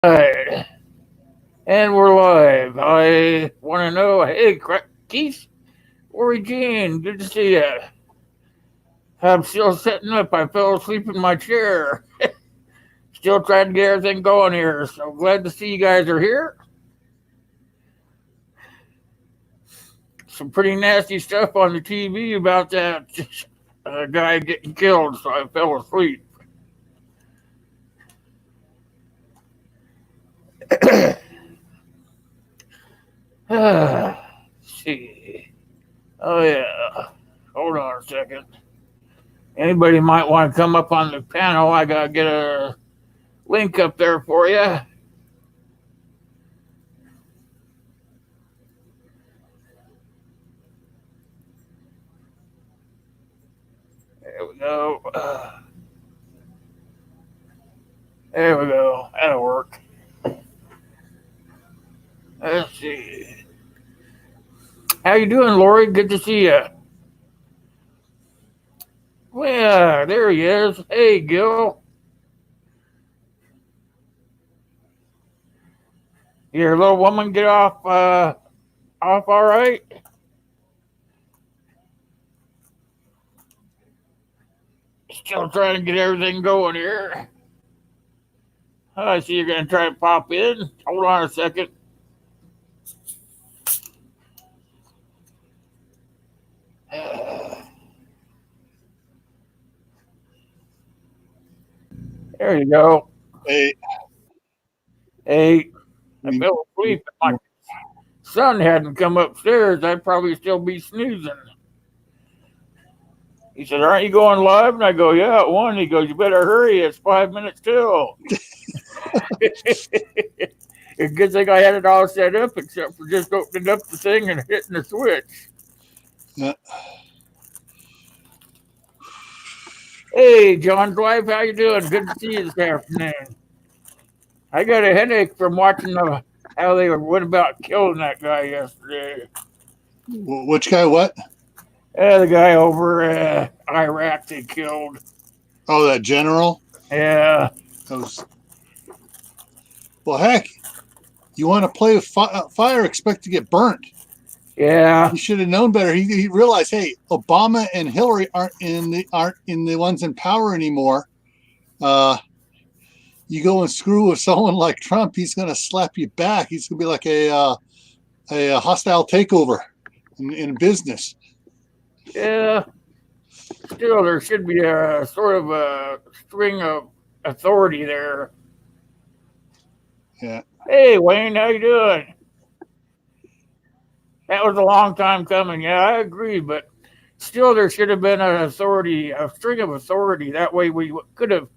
Right. And we're live. I want to know, hey, Keith or Eugene, good to see you. I'm still sitting up. I fell asleep in my chair. Still trying to get everything going here. So glad to see you guys are here. Some pretty nasty stuff on the TV about that guy getting killed, so I fell asleep. See. Oh, yeah. Hold on a second. Anybody might want to come up on the panel. I got to get a link up there for you. There we go. There we go. That'll work. Let's see. How you doing, Lori? Good to see you. Well, there he is. Hey, Gil. Your little woman get off all right? Still trying to get everything going here. I see you're going to try to pop in. Hold on a second. There you go. Hey, Hey, I fell asleep. If my son hadn't come upstairs, I'd probably still be snoozing. He said, "Aren't you going live?" And I go, "Yeah, at one." He goes, "You better hurry. It's 5 minutes till." It's a good thing I had it all set up, except for just opening up the thing and hitting the switch. uh, Hey, John's wife, how you doing? Good to see you this afternoon. I got a headache from watching how they went about killing that guy yesterday. which guy? What? The guy over Iraq they killed. Oh, that general. Yeah, That was, well, heck, you want to play with fire, expect to get burnt. yeah, He should have known better. He realized, hey, Obama and Hillary aren't in the ones in power anymore. You go and screw with someone like Trump, he's going to slap you back. He's going to be like a hostile takeover in business. yeah. Still, there should be a sort of a string of authority there. Yeah. Hey, Wayne, how you doing? That was a long time coming. Yeah, I agree, but still, there should have been an authority, a string of authority. That way, we could have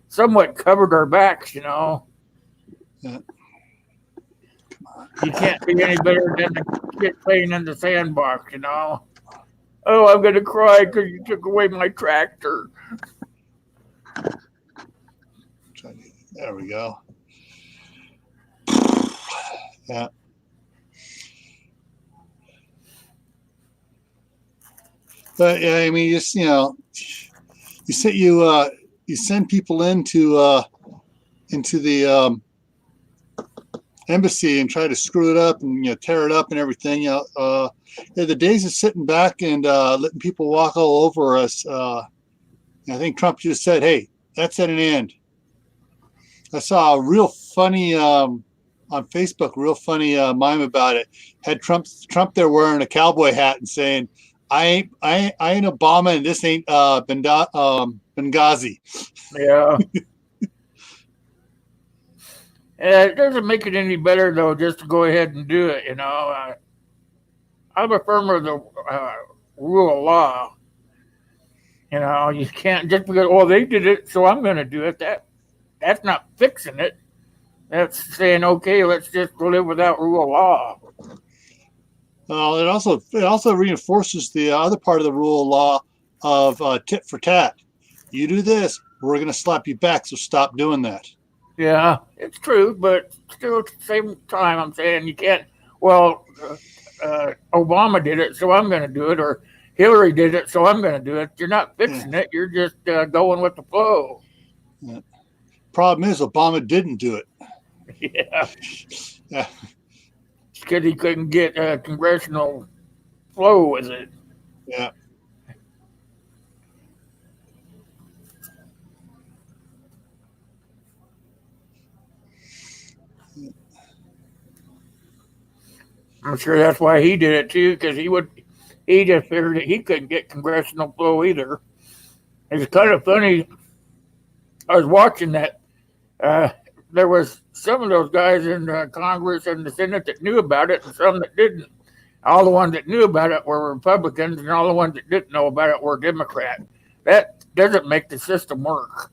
somewhat covered our backs. Yeah. You can't be any better than the kid playing in the sandbox. Oh, I'm gonna cry because you took away my tractor. There we go. Yeah. But yeah, I mean, just you send people into the embassy and try to screw it up and tear it up and everything. The days of sitting back and letting people walk all over us. I think Trump just said, "Hey, that's at an end." I saw a real funny on Facebook, real funny mime about it. Had Trump there wearing a cowboy hat and saying, I ain't Obama, and this ain't Benghazi." Yeah. It doesn't make it any better though, just to go ahead and do it. I'm a firm of the rule of law. You can't just because they did it, so I'm going to do it. That's not fixing it. That's saying okay, let's just live without rule of law. Well, it also reinforces the other part of the rule of law of tit for tat. You do this, we're going to slap you back. So stop doing that. Yeah, it's true, but still at the same time, I'm saying you can't. Well, Obama did it, so I'm going to do it, or Hillary did it, so I'm going to do it. You're not fixing it. You're just going with the flow. Yeah. Problem is, Obama didn't do it. Yeah, Yeah, because he couldn't get congressional flow with it. yeah. I'm sure that's why he did it too, because he just figured that he couldn't get congressional flow either. It's kind of funny. I was watching that. Uh, there was some of those guys in Congress and the Senate that knew about it, and some that didn't. All the ones that knew about it were Republicans, and all the ones that didn't know about it were Democrat. That doesn't make the system work.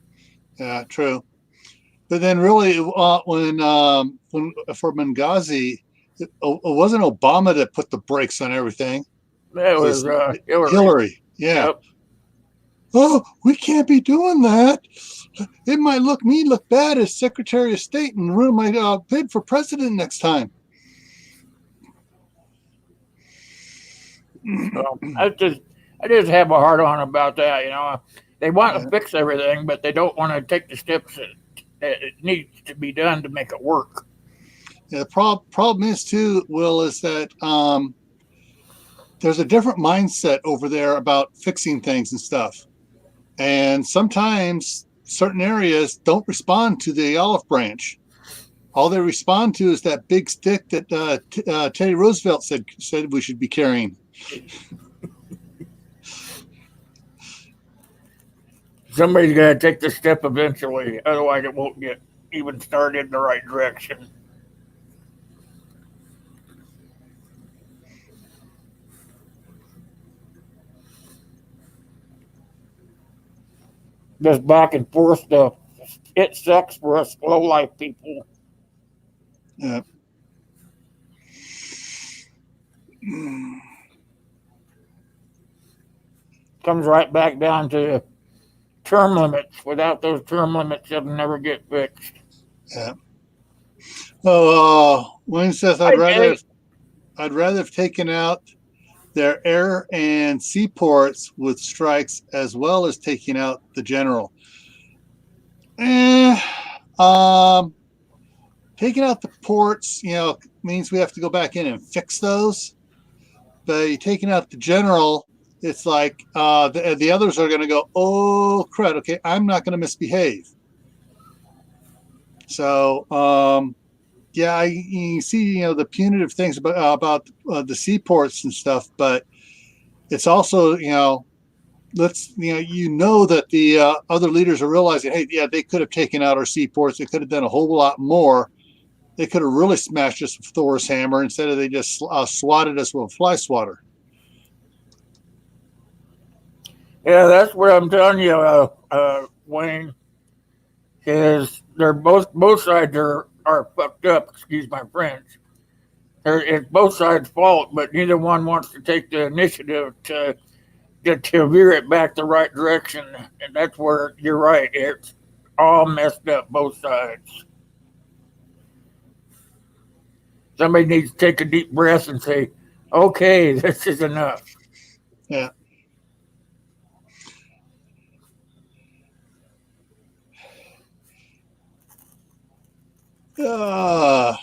Yeah, true. But then, really, when for Benghazi, it wasn't Obama that put the brakes on everything. That It was was Hillary. Hillary. Yeah. Yep. Oh, we can't be doing that. It might look bad as Secretary of State and ruin my bid for president next time. So I just have a hard on about that. They want to Yeah. fix everything, but they don't want to take the steps that it needs to be done to make it work. Yeah, the problem is too, Will, is that there's a different mindset over there about fixing things and stuff. And sometimes certain areas don't respond to the olive branch. All they respond to is that big stick that Teddy Roosevelt said we should be carrying. Somebody's got to take the step eventually, otherwise it won't get even started in the right direction. This back and forth stuff, it sucks for us low life people. Uh, Comes right back down to term limits. Without those term limits, they'll never get fixed. yeah. Oh, Wayne says Hi, Jay. I'd rather have taken out their air and seaports with strikes as well as taking out the general. Eh, um, taking out the ports, means we have to go back in and fix those. But you're taking out the general, it's like the others are going to go, oh crud, okay, I'm not going to misbehave. So yeah, you see, the punitive things about the seaports and stuff, but it's also, that the other leaders are realizing, hey, yeah, they could have taken out our seaports. They could have done a whole lot more. They could have really smashed us with Thor's hammer instead of they just swatted us with a fly swatter. Yeah, that's what I'm telling you, Wayne. Is they're both sides are fucked up. Excuse my French. It's both sides' fault, but neither one wants to take the initiative to veer it back the right direction. And that's where you're right. It's all messed up both sides. Somebody needs to take a deep breath and say, "Okay, this is enough." Yeah. Uh,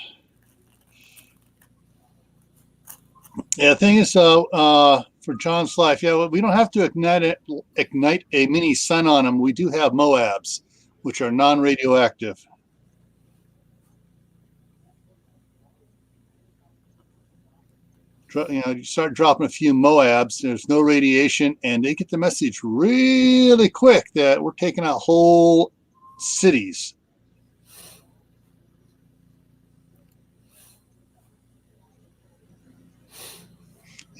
yeah. The thing is, for John's life, yeah, we don't have to ignite a mini sun on him. We do have Moabs, which are non-radioactive. You start dropping a few Moabs, there's no radiation, and they get the message really quick that we're taking out whole cities.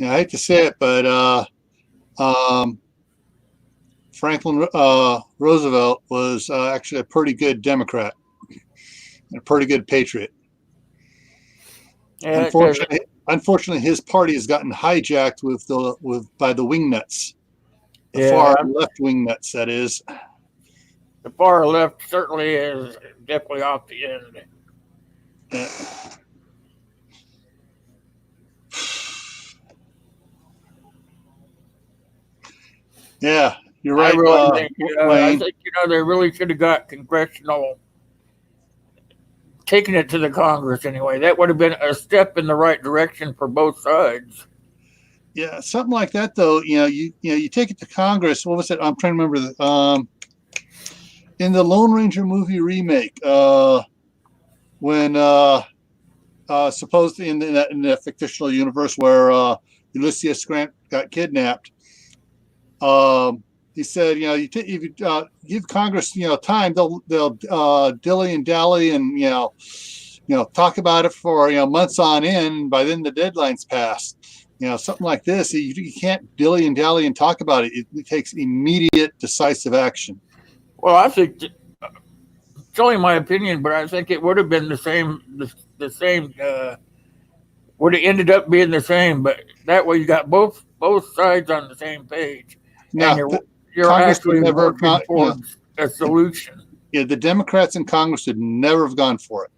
I hate to say it, but um, Franklin Roosevelt was actually a pretty good Democrat and a pretty good patriot. Yeah, because Unfortunately, his party has gotten hijacked by the wingnuts, the far yeah, left wingnuts. That is. the far left certainly is definitely off the end. Yeah. Yeah, you're I right, really think Wayne. they really should have got congressional taken it to the Congress anyway. That would have been a step in the right direction for both sides. Yeah, something like that though. You take it to Congress. What was it? I'm trying to remember. In the Lone Ranger movie remake, when supposedly in the fictional universe where Ulysses Grant got kidnapped, he said, if you give Congress, time, they'll dilly and dally and talk about it for months on end. By then the deadline's passed. Something like this, you can't dilly and dally and talk about it. It takes immediate, decisive action. Well, I think it's only my opinion, but I think it would have been the same. The same would have ended up being the same, but that way you got both sides on the same page, and Now, you're Congress would actually never have working gone. towards a solution. The Democrats in Congress would never have gone for it.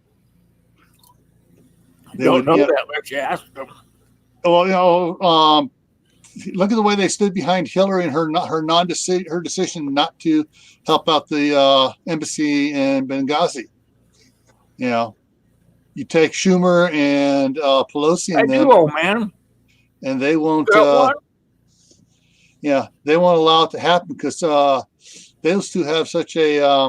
They Don't would, know that unless you ask them. well, look at the way they stood behind Hillary and her decision not to help out the embassy in Benghazi. You take Schumer and Pelosi I and them, do, man. and they won't. Got one? They won't allow it to happen because those two have such a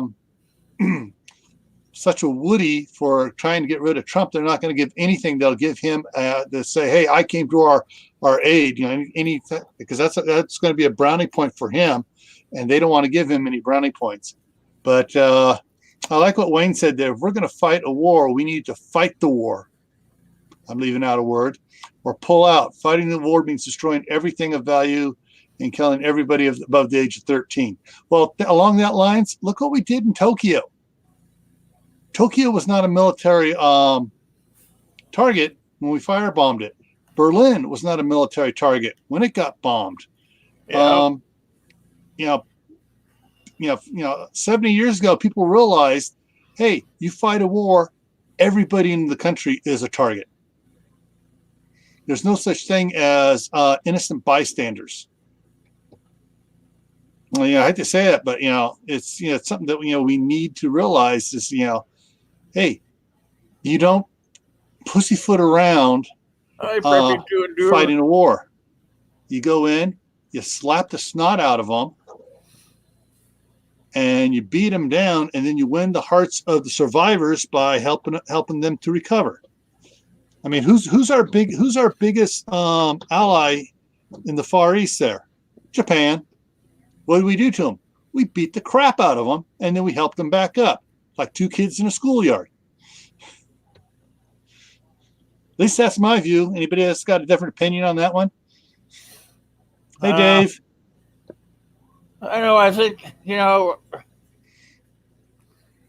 such a woody for trying to get rid of Trump. They're not going to give anything. They'll give him to say, "Hey, I came to our aid." Anything, because that's going to be a brownie point for him, and they don't want to give him any brownie points. But I like what Wayne said there. If we're going to fight a war, we need to fight the war. I'm leaving out a word. Or pull out. Fighting the war means destroying everything of value and killing everybody above the age of 13. Well, along that lines, look what we did in Tokyo. Tokyo was not a military target when we firebombed it. Berlin was not a military target when it got bombed. Yeah. 70 years ago, people realized, hey, you fight a war, everybody in the country is a target. There's no such thing as innocent bystanders. Well, I hate to say it, but it's something that we need to realize is hey, you don't pussyfoot around I probably do endure. fighting a war. You go in, you slap the snot out of them, and you beat them down, and then you win the hearts of the survivors by helping them to recover. I mean, who's our biggest ally in the Far East there? Japan. What did we do to them? We beat the crap out of them, and then we helped them back up, like two kids in a schoolyard. At least that's my view. Anybody else got a different opinion on that one? Hey, Dave. I know. I think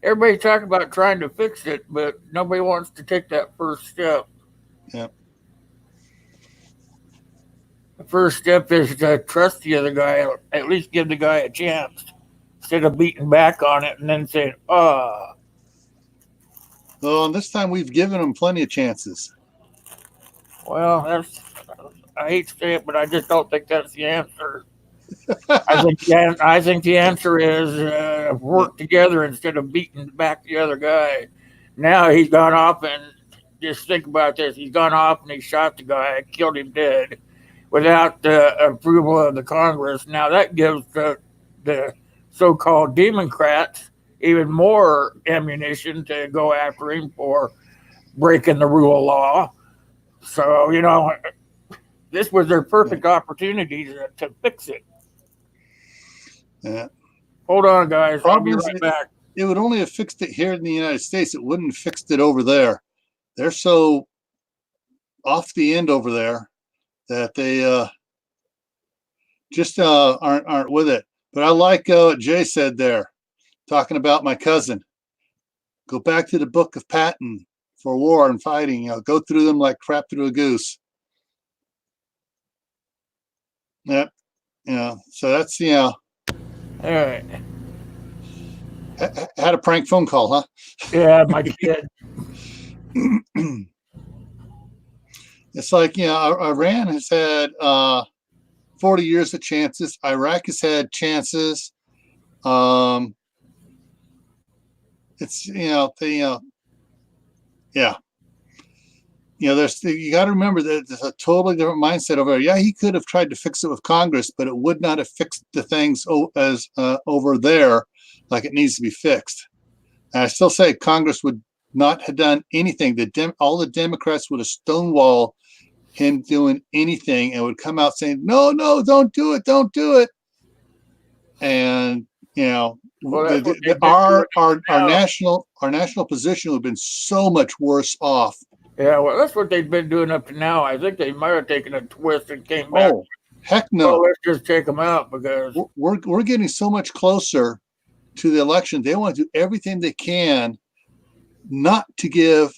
everybody talking about trying to fix it, but nobody wants to take that first step. Yeah. The first step is to trust the other guy, or at least give the guy a chance, instead of beating back on it and then saying, "Oh." Well, this time we've given them plenty of chances. Well, I hate to say it, but I just don't think that's the answer. I think the answer is work together instead of beating back the other guy. Now he's gone off and just think about this. He's gone off and he shot the guy, killed him dead, without the approval of the Congress. Now that gives the so-called Democrats even more ammunition to go after him for breaking the rule of law. So this was their perfect opportunity to fix it. Yeah. Hold on, guys. I'll be right back. It would only have fixed it here in the United States. It wouldn't have fixed it over there. They're so off the end over there that they just aren't with it. But I like what Jay said there, talking about my cousin. Go back to the book of Patton for war and fighting. Go through them like crap through a goose. Yep. So that's All right. Had a prank phone call, huh? Yeah, my kid. It's like Iran has had 40 years of chances. Iraq has had chances. It's Yeah. There's you got to remember that there's a totally different mindset over there. Yeah, he could have tried to fix it with Congress, but it would not have fixed the things as over there like it needs to be fixed. And I still say Congress would not have done anything. All the Democrats would have stonewalled him doing anything and would come out saying, "No, no, don't do it, don't do it." And Well, that's what they've been doing now. our national position would have been so much worse off. Yeah, well, that's what they've been doing up to now. I think they might have taken a twist and came back. Oh, heck Well, no. let's just take them out because We're getting so much closer to the election. They want to do everything they can not to give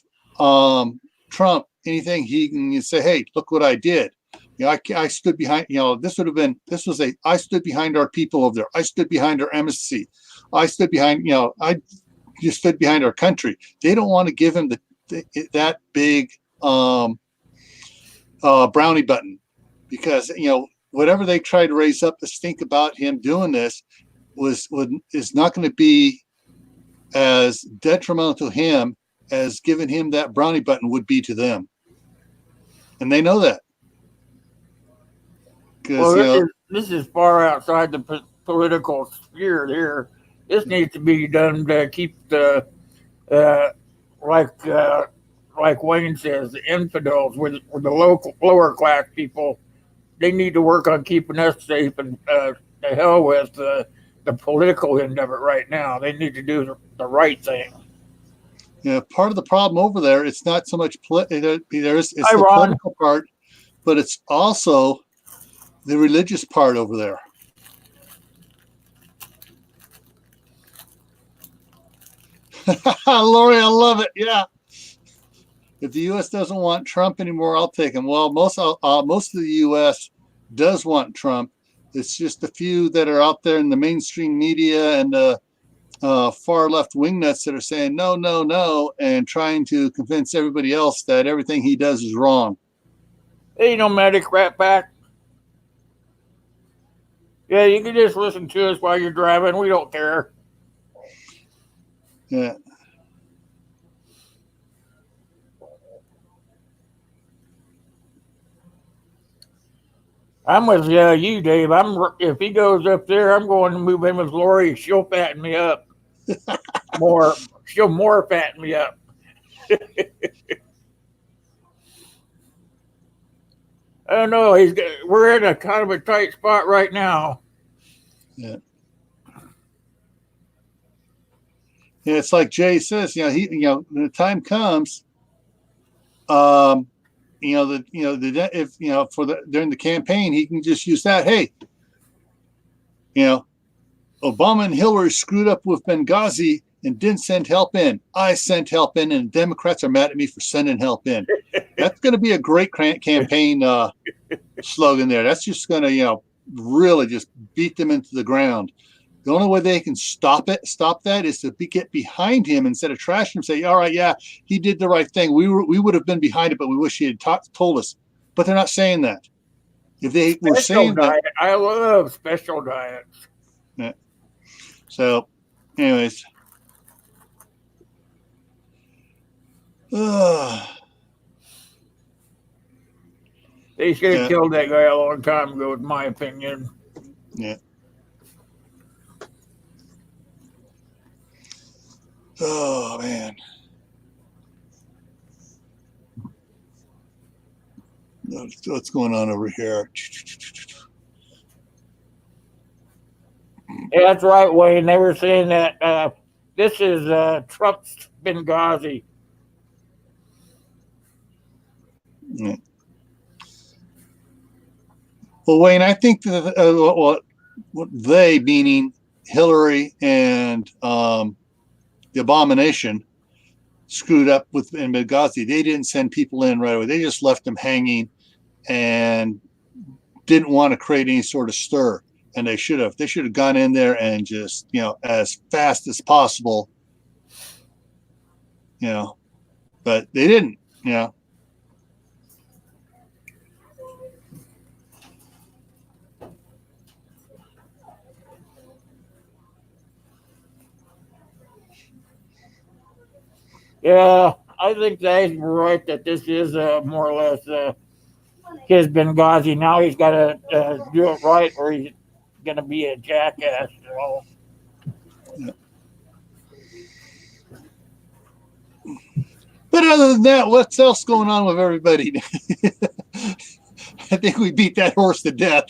Trump anything he can say, "Hey, look what I did." I stood behind. I stood behind our people over there. I stood behind our embassy. I stood behind. I just stood behind our country. They don't want to give him that big brownie button because whatever they try to raise up the stink about him doing this is not going to be as detrimental to him as giving him that brownie button would be to them, and they know that because well, this is far outside the political sphere here. This needs to be done to keep the uh, like like Wayne says, the infidels with the local lower class people. They need to work on keeping us safe and to hell with the political end of it right now. They need to do the right thing. part of the problem over there, it's not so much it's Hi, the Ron. political part, but it's also the religious part over there. Lori, I love it. Yeah. If the U.S. doesn't want Trump anymore, I'll take him. Well, most of the U.S. does want Trump. It's just a few that are out there in the mainstream media and far left wingnuts that are saying no, no, no, and trying to convince everybody else that everything he does is wrong. Hey, nomadic rat pack. Yeah, you can just listen to us while you're driving. We don't care. Yeah. I'm with you, Dave. If he goes up there, I'm going to move in with Lori. She'll fatten me up more. She'll more fatten me up. I don't know. We're in a kind of a tight spot right now. Yeah. And it's like Jay says, when the time comes, um, if for the during the campaign, he can just use that. Hey, you know, Obama and Hillary screwed up with Benghazi and didn't send help in. I sent help in, and Democrats are mad at me for sending help in. That's going to be a great campaign slogan there. That's just going to, really just beat them into the ground. The only way they can stop that is to get behind him instead of trashing him. Say, all right, yeah, he did the right thing. We would have been behind it, but we wish he had told us. But they're not saying that. If they were Special saying that, diet. I love special diets. yeah. So, anyways, They should have yeah, killed that guy a long time ago, in my opinion. yeah. Oh man, what's going on over here? Yeah, that's right, Wayne. They were saying that this is Trump's Benghazi. Yeah. Well, Wayne, I think that what they, meaning Hillary and the abomination, screwed up with in Benghazi. They didn't send people in right away. They just left them hanging and didn't want to create any sort of stir. And they should have. They should have gone in there and just, as fast as possible, you know, but they didn't, Yeah. I think that he's right that this is more or less his Benghazi. Now he's got to do it right, or he's going to be a jackass. You know? Yeah. But other than that, what's else going on with everybody? I think we beat that horse to death.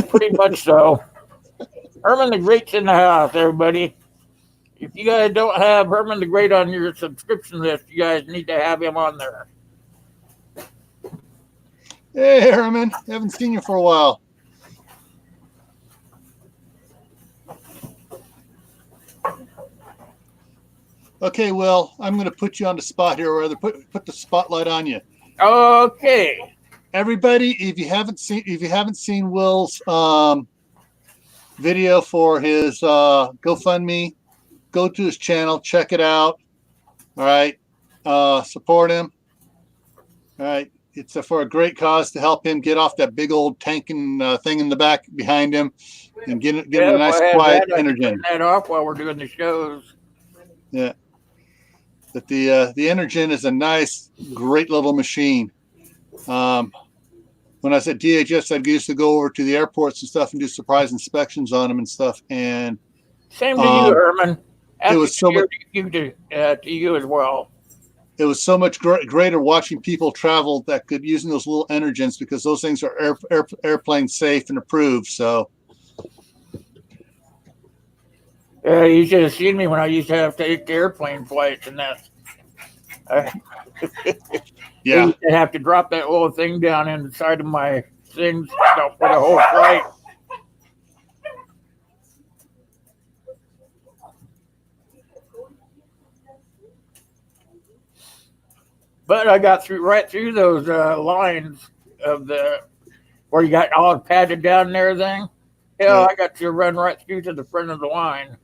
Pretty much so. Herman the Great's in the house, everybody. If you guys don't have Herman the Great on your subscription list, you guys need to have him on there. Hey, Herman, haven't seen you for a while. Okay, well, I'm going to put you on the spot here, or rather put the spotlight on you. Okay. Everybody, if you haven't seen Will's video for his GoFundMe, go to his channel, check it out. All right, support him. All right, it's for a great cause to help him get off that big old tanking thing in the back behind him, and get a nice quiet energy. Turn that off while we're doing the shows. Yeah, but the Energen is a nice, great little machine. When I was at DHS, I used to go over to the airports and stuff and do surprise inspections on them and stuff. And same to you, Herman. It was so much to you as well. It was so much greater watching people travel that could using those little Energens, because those things are airplane safe and approved. So. You should have seen me when I used to have to take airplane flights and that. Yeah. I used to have to drop that little thing down inside of my things for the whole flight. But I got right through those lines of where you got all padded down and everything. Yeah, I got to run right through to the front of the line.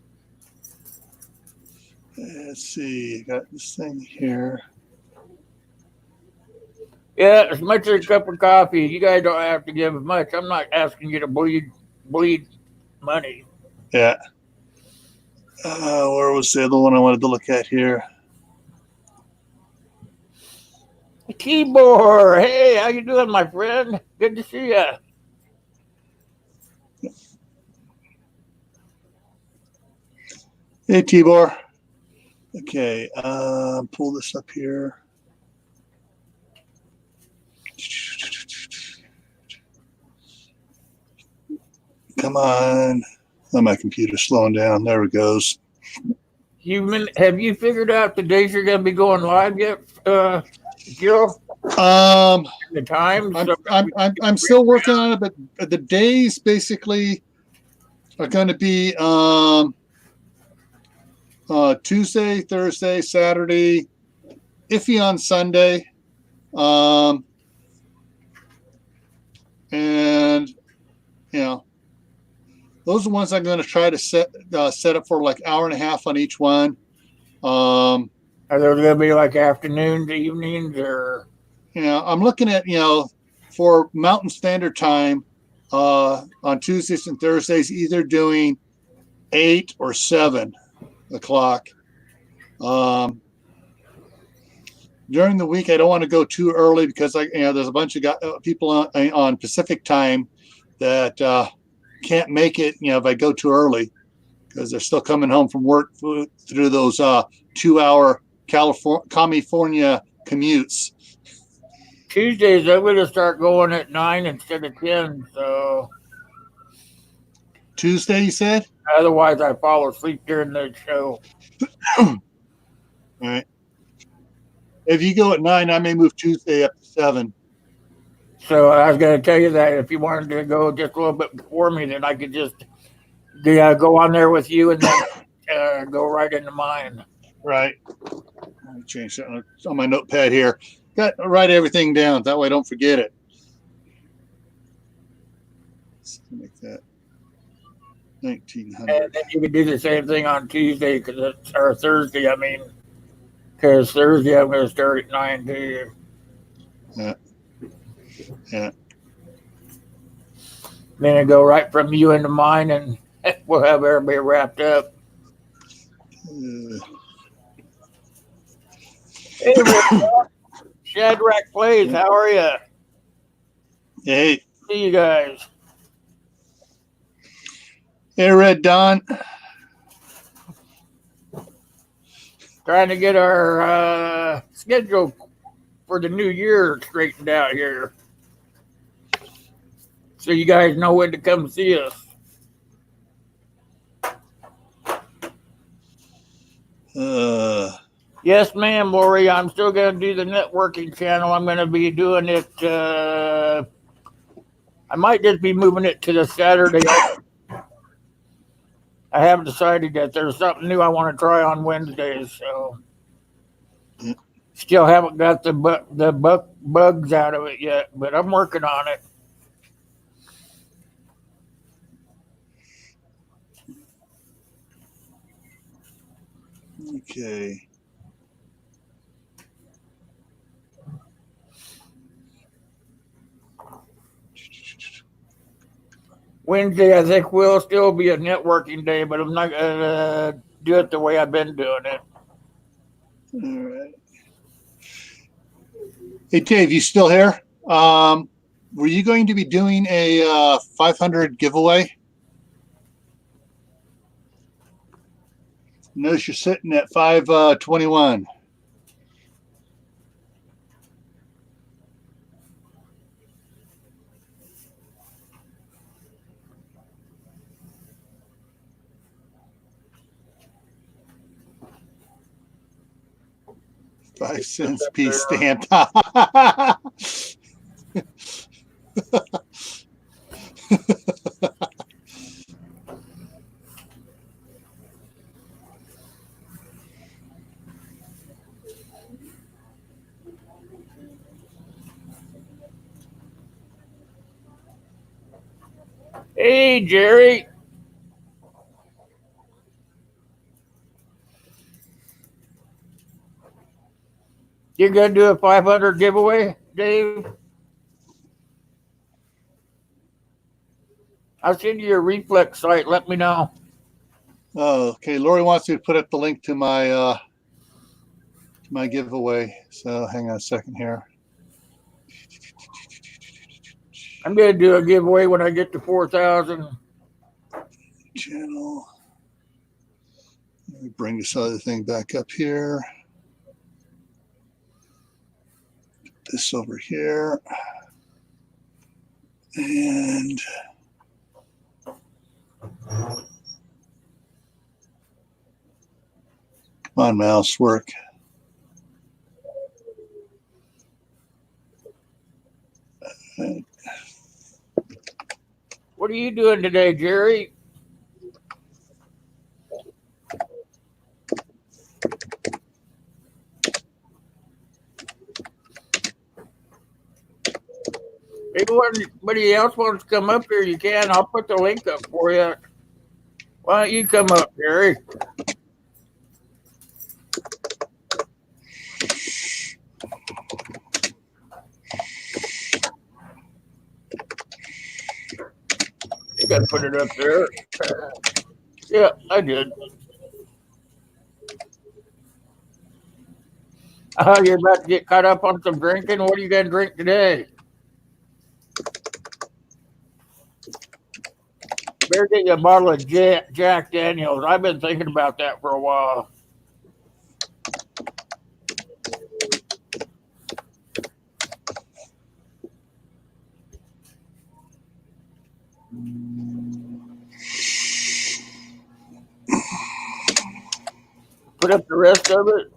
Let's see, got this thing here. Yeah, as much as a cup of coffee. You guys don't have to give much. I'm not asking you to bleed money. Yeah. Where was the other one I wanted to look at here? Tibor, hey, how you doing, my friend? Good to see you. Hey, Tibor. Okay, pull this up here. Come on. Oh, my computer's slowing down. There it goes. Have you figured out the days you're going to be going live yet, Jill? The times? I'm still working on it, but the days basically are going to be Tuesday, Thursday, Saturday, iffy on Sunday, and those are the ones I'm going to try to set up for like hour and a half on each one. Are those going to be like afternoons, evenings, or? I'm looking at for Mountain Standard Time on Tuesdays and Thursdays, either doing 8 or 7 o'clock. During the week, I don't want to go too early because there's a bunch of people on Pacific Time that can't make it. If I go too early, because they're still coming home from work through those 2-hour California commutes. Tuesdays, I'm going to start going at 9 instead of 10. So Tuesday, you said? Otherwise, I fall asleep during the show. All right. If you go at 9, I may move Tuesday up to 7. So I was going to tell you that if you wanted to go just a little bit before me, then I could just go on there with you and then go right into mine. Right. Let me change that on my notepad here. Got to write everything down. That way I don't forget it. Let's make that 1900. And then you could do the same thing on Tuesday or Thursday, because Thursday I'm going to start at 9 too. Yeah. Yeah. Then I go right from you into mine, and we'll have everybody wrapped up. Hey, Rick, Shadrach Plays, how are you? Hey, See you guys. hey, Red Don. Trying to get our schedule for the new year straightened out here, so you guys know when to come see us. Uh, Yes, ma'am, Lori. I'm still going to do the networking channel. I'm going to be doing it. I might just be moving it to the Saturday. I haven't decided yet. There's something new I want to try on Wednesdays, so still haven't got the bugs out of it yet, but I'm working on it. okay. Wednesday, I think, will still be a networking day, but I'm not going to do it the way I've been doing it. All right. Hey, Dave, you still here? Were you going to be doing a 500 giveaway? Notice you're sitting at 521. $0.05 piece stamp. Hey, Jerry. You're going to do a 500 giveaway, Dave? I'll send you a reflex site. Let me know. Oh, okay. Lori wants me to put up the link to my giveaway. So hang on a second here. I'm going to do a giveaway when I get to 4,000. Channel. Let me bring this other thing back up here. This over here. And come on, mouse, work. What are you doing today, Jerry? If anybody else wants to come up here, you can. I'll put the link up for you. Why don't you come up, Jerry? You got to put it up there. Yeah, I did. You're about to get caught up on some drinking. What are you going to drink today? Better get you a bottle of Jack Daniels. I've been thinking about that for a while. Put up the rest of it.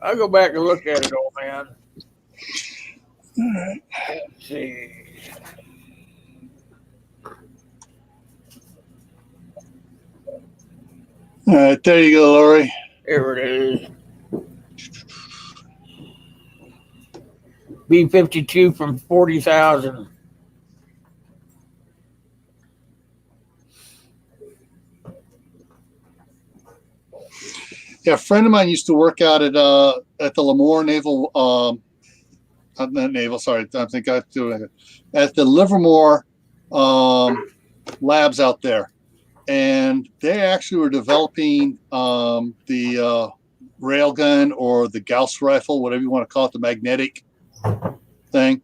I'll go back and look at it, old man. All right. Let's see. All right, there you go, Lori. Here it is. B-52 from 40,000. Yeah, a friend of mine used to work out at the Lemoore Naval not Naval, sorry, I think I'm doing it at the Livermore labs out there, and they actually were developing the railgun or the Gauss rifle, whatever you want to call it, the magnetic thing.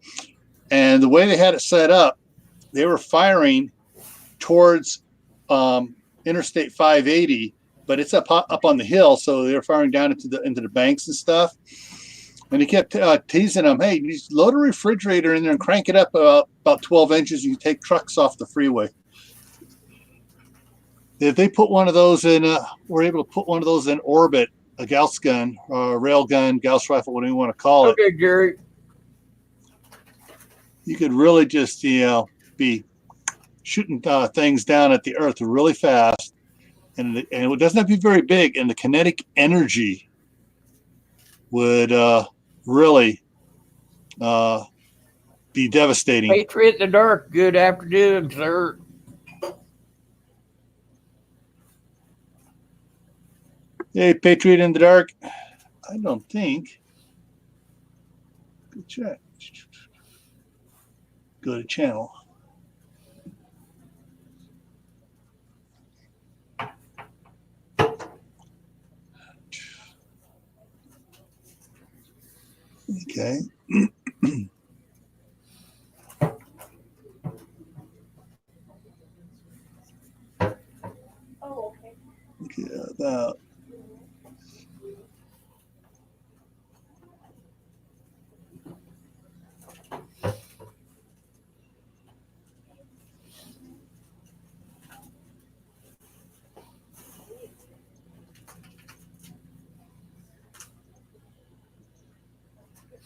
And the way they had it set up, they were firing towards Interstate 580, but it's up on the hill, so they were firing down into the banks and stuff. And he kept teasing them, hey, you just load a refrigerator in there and crank it up about 12 inches. You can take trucks off the freeway. If they put one of those in, were able to put one of those in orbit, a Gauss gun, rail gun, Gauss rifle, whatever you want to call it. Okay, Jerry. You could really just, be shooting things down at the earth really fast. And it doesn't have to be very big. And the kinetic energy would really be devastating. Patriot in the Dark, good afternoon, sir. Hey, Patriot in the Dark. I don't think. Good check. Go to channel. Okay. Okay, about.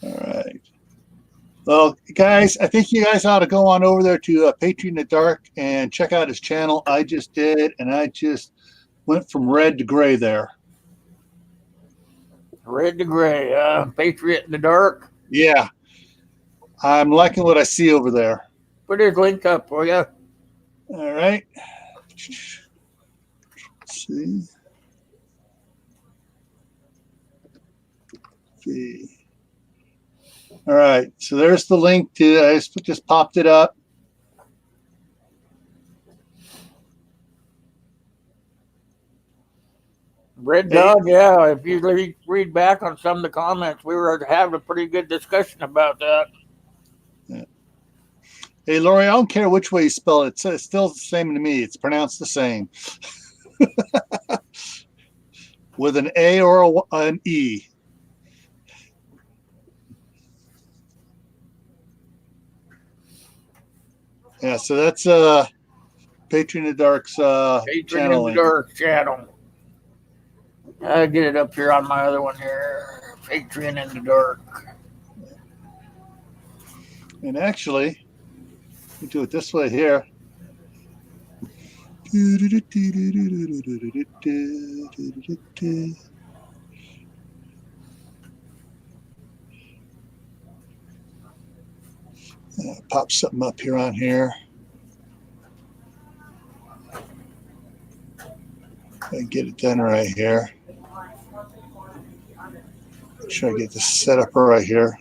All right. Well, guys, I think you guys ought to go on over there to Patriot in the Dark and check out his channel. I just did, and I just went from red to gray there. Red to gray, Patriot in the Dark. Yeah. I'm liking what I see over there. Put his link up, will ya? All right. Let's see. Okay. All right. So there's the link to, I just popped it up. Red Dog, yeah. If you read back on some of the comments, we were having a pretty good discussion about that. Yeah. Hey, Lori, I don't care which way you spell it. It's still the same to me. It's pronounced the same. With an A or an E. Yeah, so that's Patriot in the Dark's channel. In the Dark channel. I'll get it up here on my other one here. Patriot in the Dark. And actually, we do it this way here. Pop something up here on here. And get it done right here. Make sure I get this set up right here.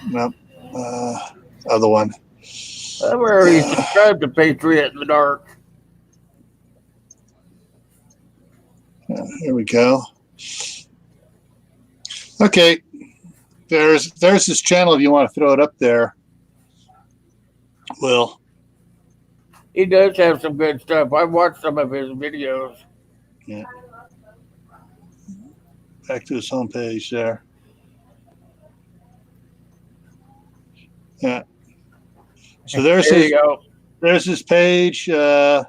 Nope. Other one. I've already subscribed to Patriot in the Dark. Here we go. Okay. There's his channel if you want to throw it up there. Will. He does have some good stuff. I've watched some of his videos. Yeah. Back to his homepage there. Yeah. So there's his page. And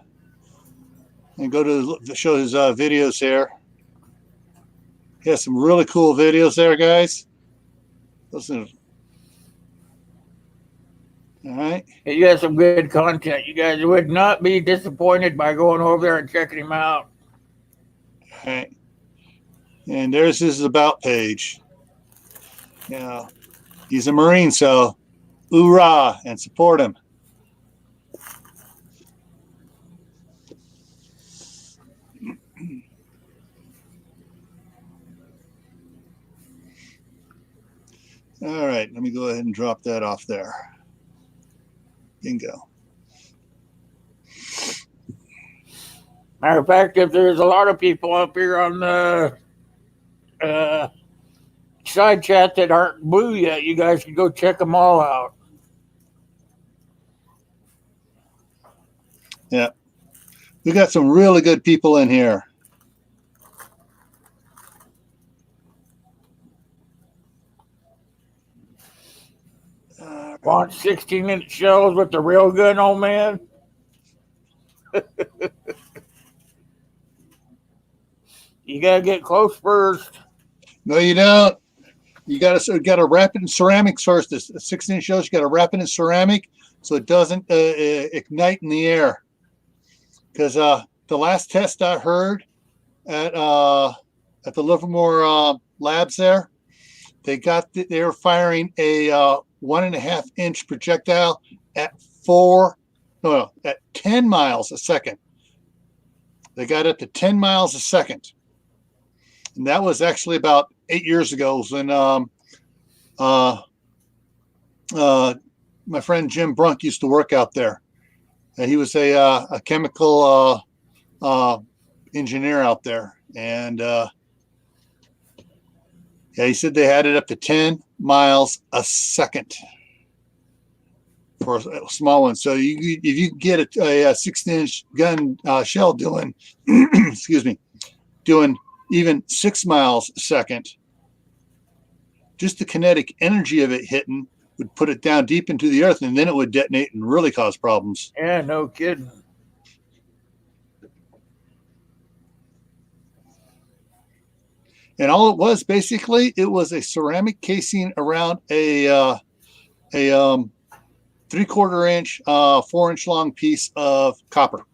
go to show his videos here. He has some really cool videos there, guys. Listen. All right. He has some good content. You guys would not be disappointed by going over there and checking him out. All right. And there's his about page. Yeah. He's a Marine, so hoorah and support him. All right, let me go ahead and drop that off there. Bingo. Matter of fact, if there's a lot of people up here on the uh, side chat that aren't blue yet, you guys can go check them all out. Yeah. We got some really good people in here. Want 16-inch shells with the real gun, old man? You gotta get close first. No, you don't. You got to wrap it in ceramics first. A 16-inch shells, you got to wrap it in ceramic so it doesn't ignite in the air. Because the last test I heard at the Livermore labs there, they were firing a 1.5-inch projectile at at 10 miles a second. They got up to 10 miles a second. And that was actually about 8 years ago when my friend Jim Brunk used to work out there. And he was a chemical engineer out there. And he said they had it up to 10 miles a second for a small one. So if you get a 16-inch gun shell doing, excuse me, doing even 6 miles a second, just the kinetic energy of it hitting would put it down deep into the earth, and then it would detonate and really cause problems. Yeah, no kidding. And all it was basically, it was a ceramic casing around a 3/4 inch, 4-inch long piece of copper.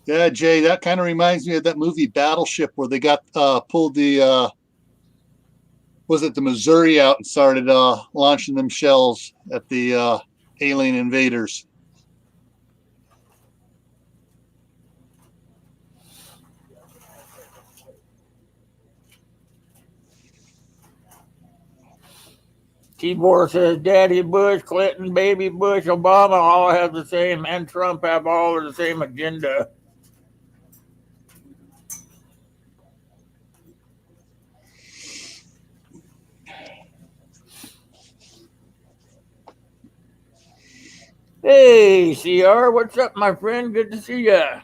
Yeah, Jay, that kind of reminds me of that movie Battleship where they got pulled the was it the Missouri out and started launching them shells at the alien invaders. T-Bor says Daddy Bush, Clinton, Baby Bush, Obama all have the same, and Trump have all the same agenda. Hey, CR, what's up, my friend? Good to see ya.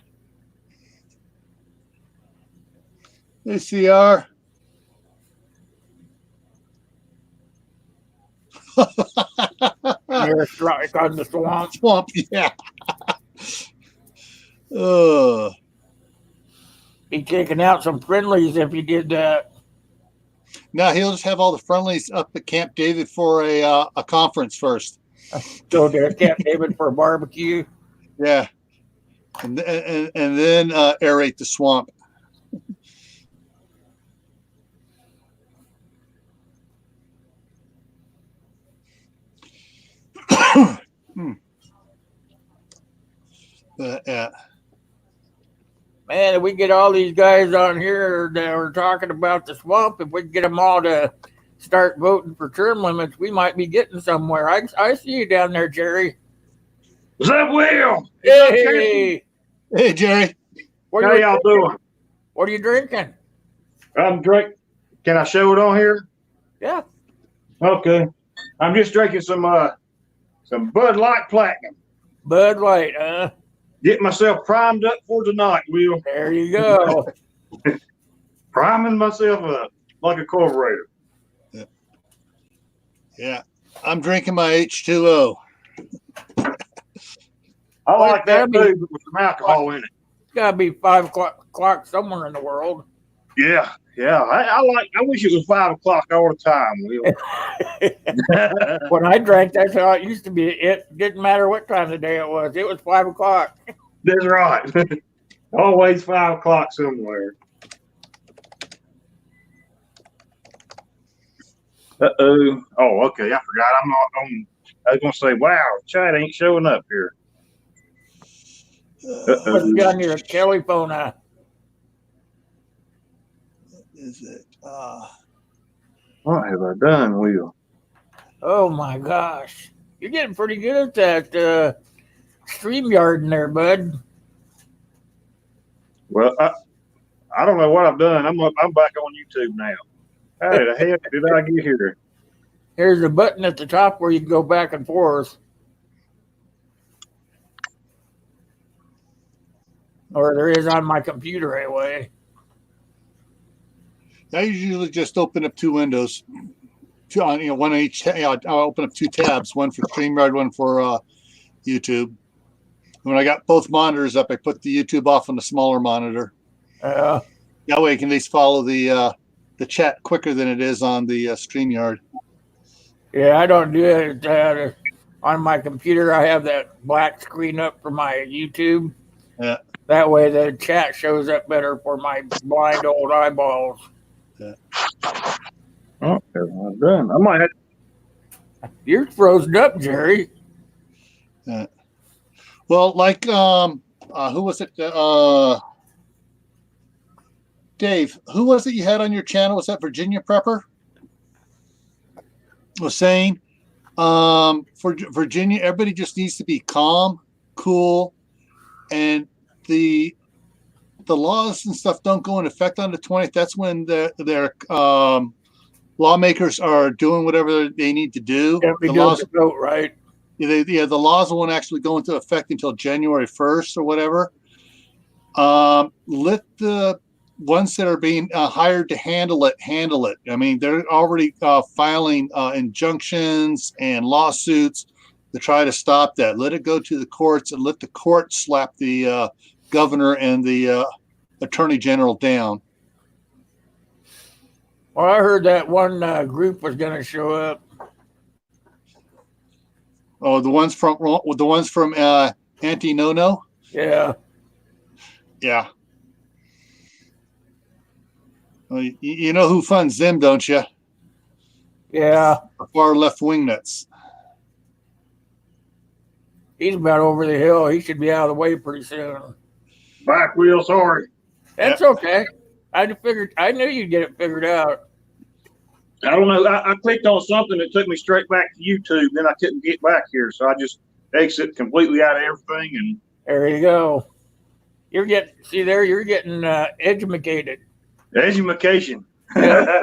Hey, CR. Air strike on the swamp. Swamp, yeah. Be taking out some friendlies if he did that. Now he'll just have all the friendlies up at Camp David for a conference first. Go to Camp David for a barbecue. Yeah, and then aerate the swamp. Yeah. Man, if we get all these guys on here that are talking about the swamp, if we get them all to start voting for term limits, we might be getting somewhere. I see you down there, Jerry. What's up, Will? Hey, Hey, Jerry. How y'all doing? What are you drinking? I'm drinking. Can I show it on here? Yeah. Okay. I'm just drinking some Bud Light Platinum. Bud Light, huh? Get myself primed up for tonight, Will. There you go. Priming myself up like a carburetor. Yeah. I'm drinking my H2O. I like that too, with some alcohol in it. It's got to be 5 o'clock somewhere in the world. Yeah. I wish it was 5 o'clock all the time, Will. When I drank, that's how it used to be. It didn't matter what time of the day it was. It was 5 o'clock. That's right. Always 5 o'clock somewhere. Uh-oh. Oh, okay. I forgot. I'm not on. I was going to say, wow, chat ain't showing up here. What's on your telephone? is it? What have I done, Will? Oh my gosh, you're getting pretty good at that StreamYard in there, bud. Well, I don't know what I've done. I'm back on YouTube now. How the heck did I get here? Here's a button at the top where you can go back and forth, or there is on my computer anyway. I usually just open up two windows, one on each. I'll open up two tabs, one for StreamYard, one for YouTube. When I got both monitors up, I put the YouTube off on the smaller monitor. That way, I can at least follow the chat quicker than it is on the StreamYard. Yeah, I don't do it on my computer. I have that black screen up for my YouTube. Yeah. That way, the chat shows up better for my blind old eyeballs. Yeah. Oh, I'm done. I might have. You're frozen up, Jerry. Yeah. Well, like who was it? Dave, who was it you had on your channel? Was that Virginia Prepper? Was saying for Virginia, everybody just needs to be calm, cool, and the laws and stuff don't go in effect on the 20th. That's when their lawmakers are doing whatever they need to do. The laws vote, right? The laws won't actually go into effect until January 1st or whatever. Let the ones that are being hired to handle it. I mean, they're already filing injunctions and lawsuits to try to stop that. Let it go to the courts and let the courts slap the governor and the attorney general down. Well, I heard that one group was going to show up. Oh, the ones from Anti No. Yeah. Yeah. Well, you know who funds them, don't you? Yeah. The far left wing nuts. He's about over the hill. He should be out of the way pretty soon. Back wheel, sorry. That's okay. I knew you'd get it figured out. I don't know. I clicked on something that took me straight back to YouTube. Then I couldn't get back here, so I just exit completely out of everything. And there you go. You're getting educated. Education. Yeah.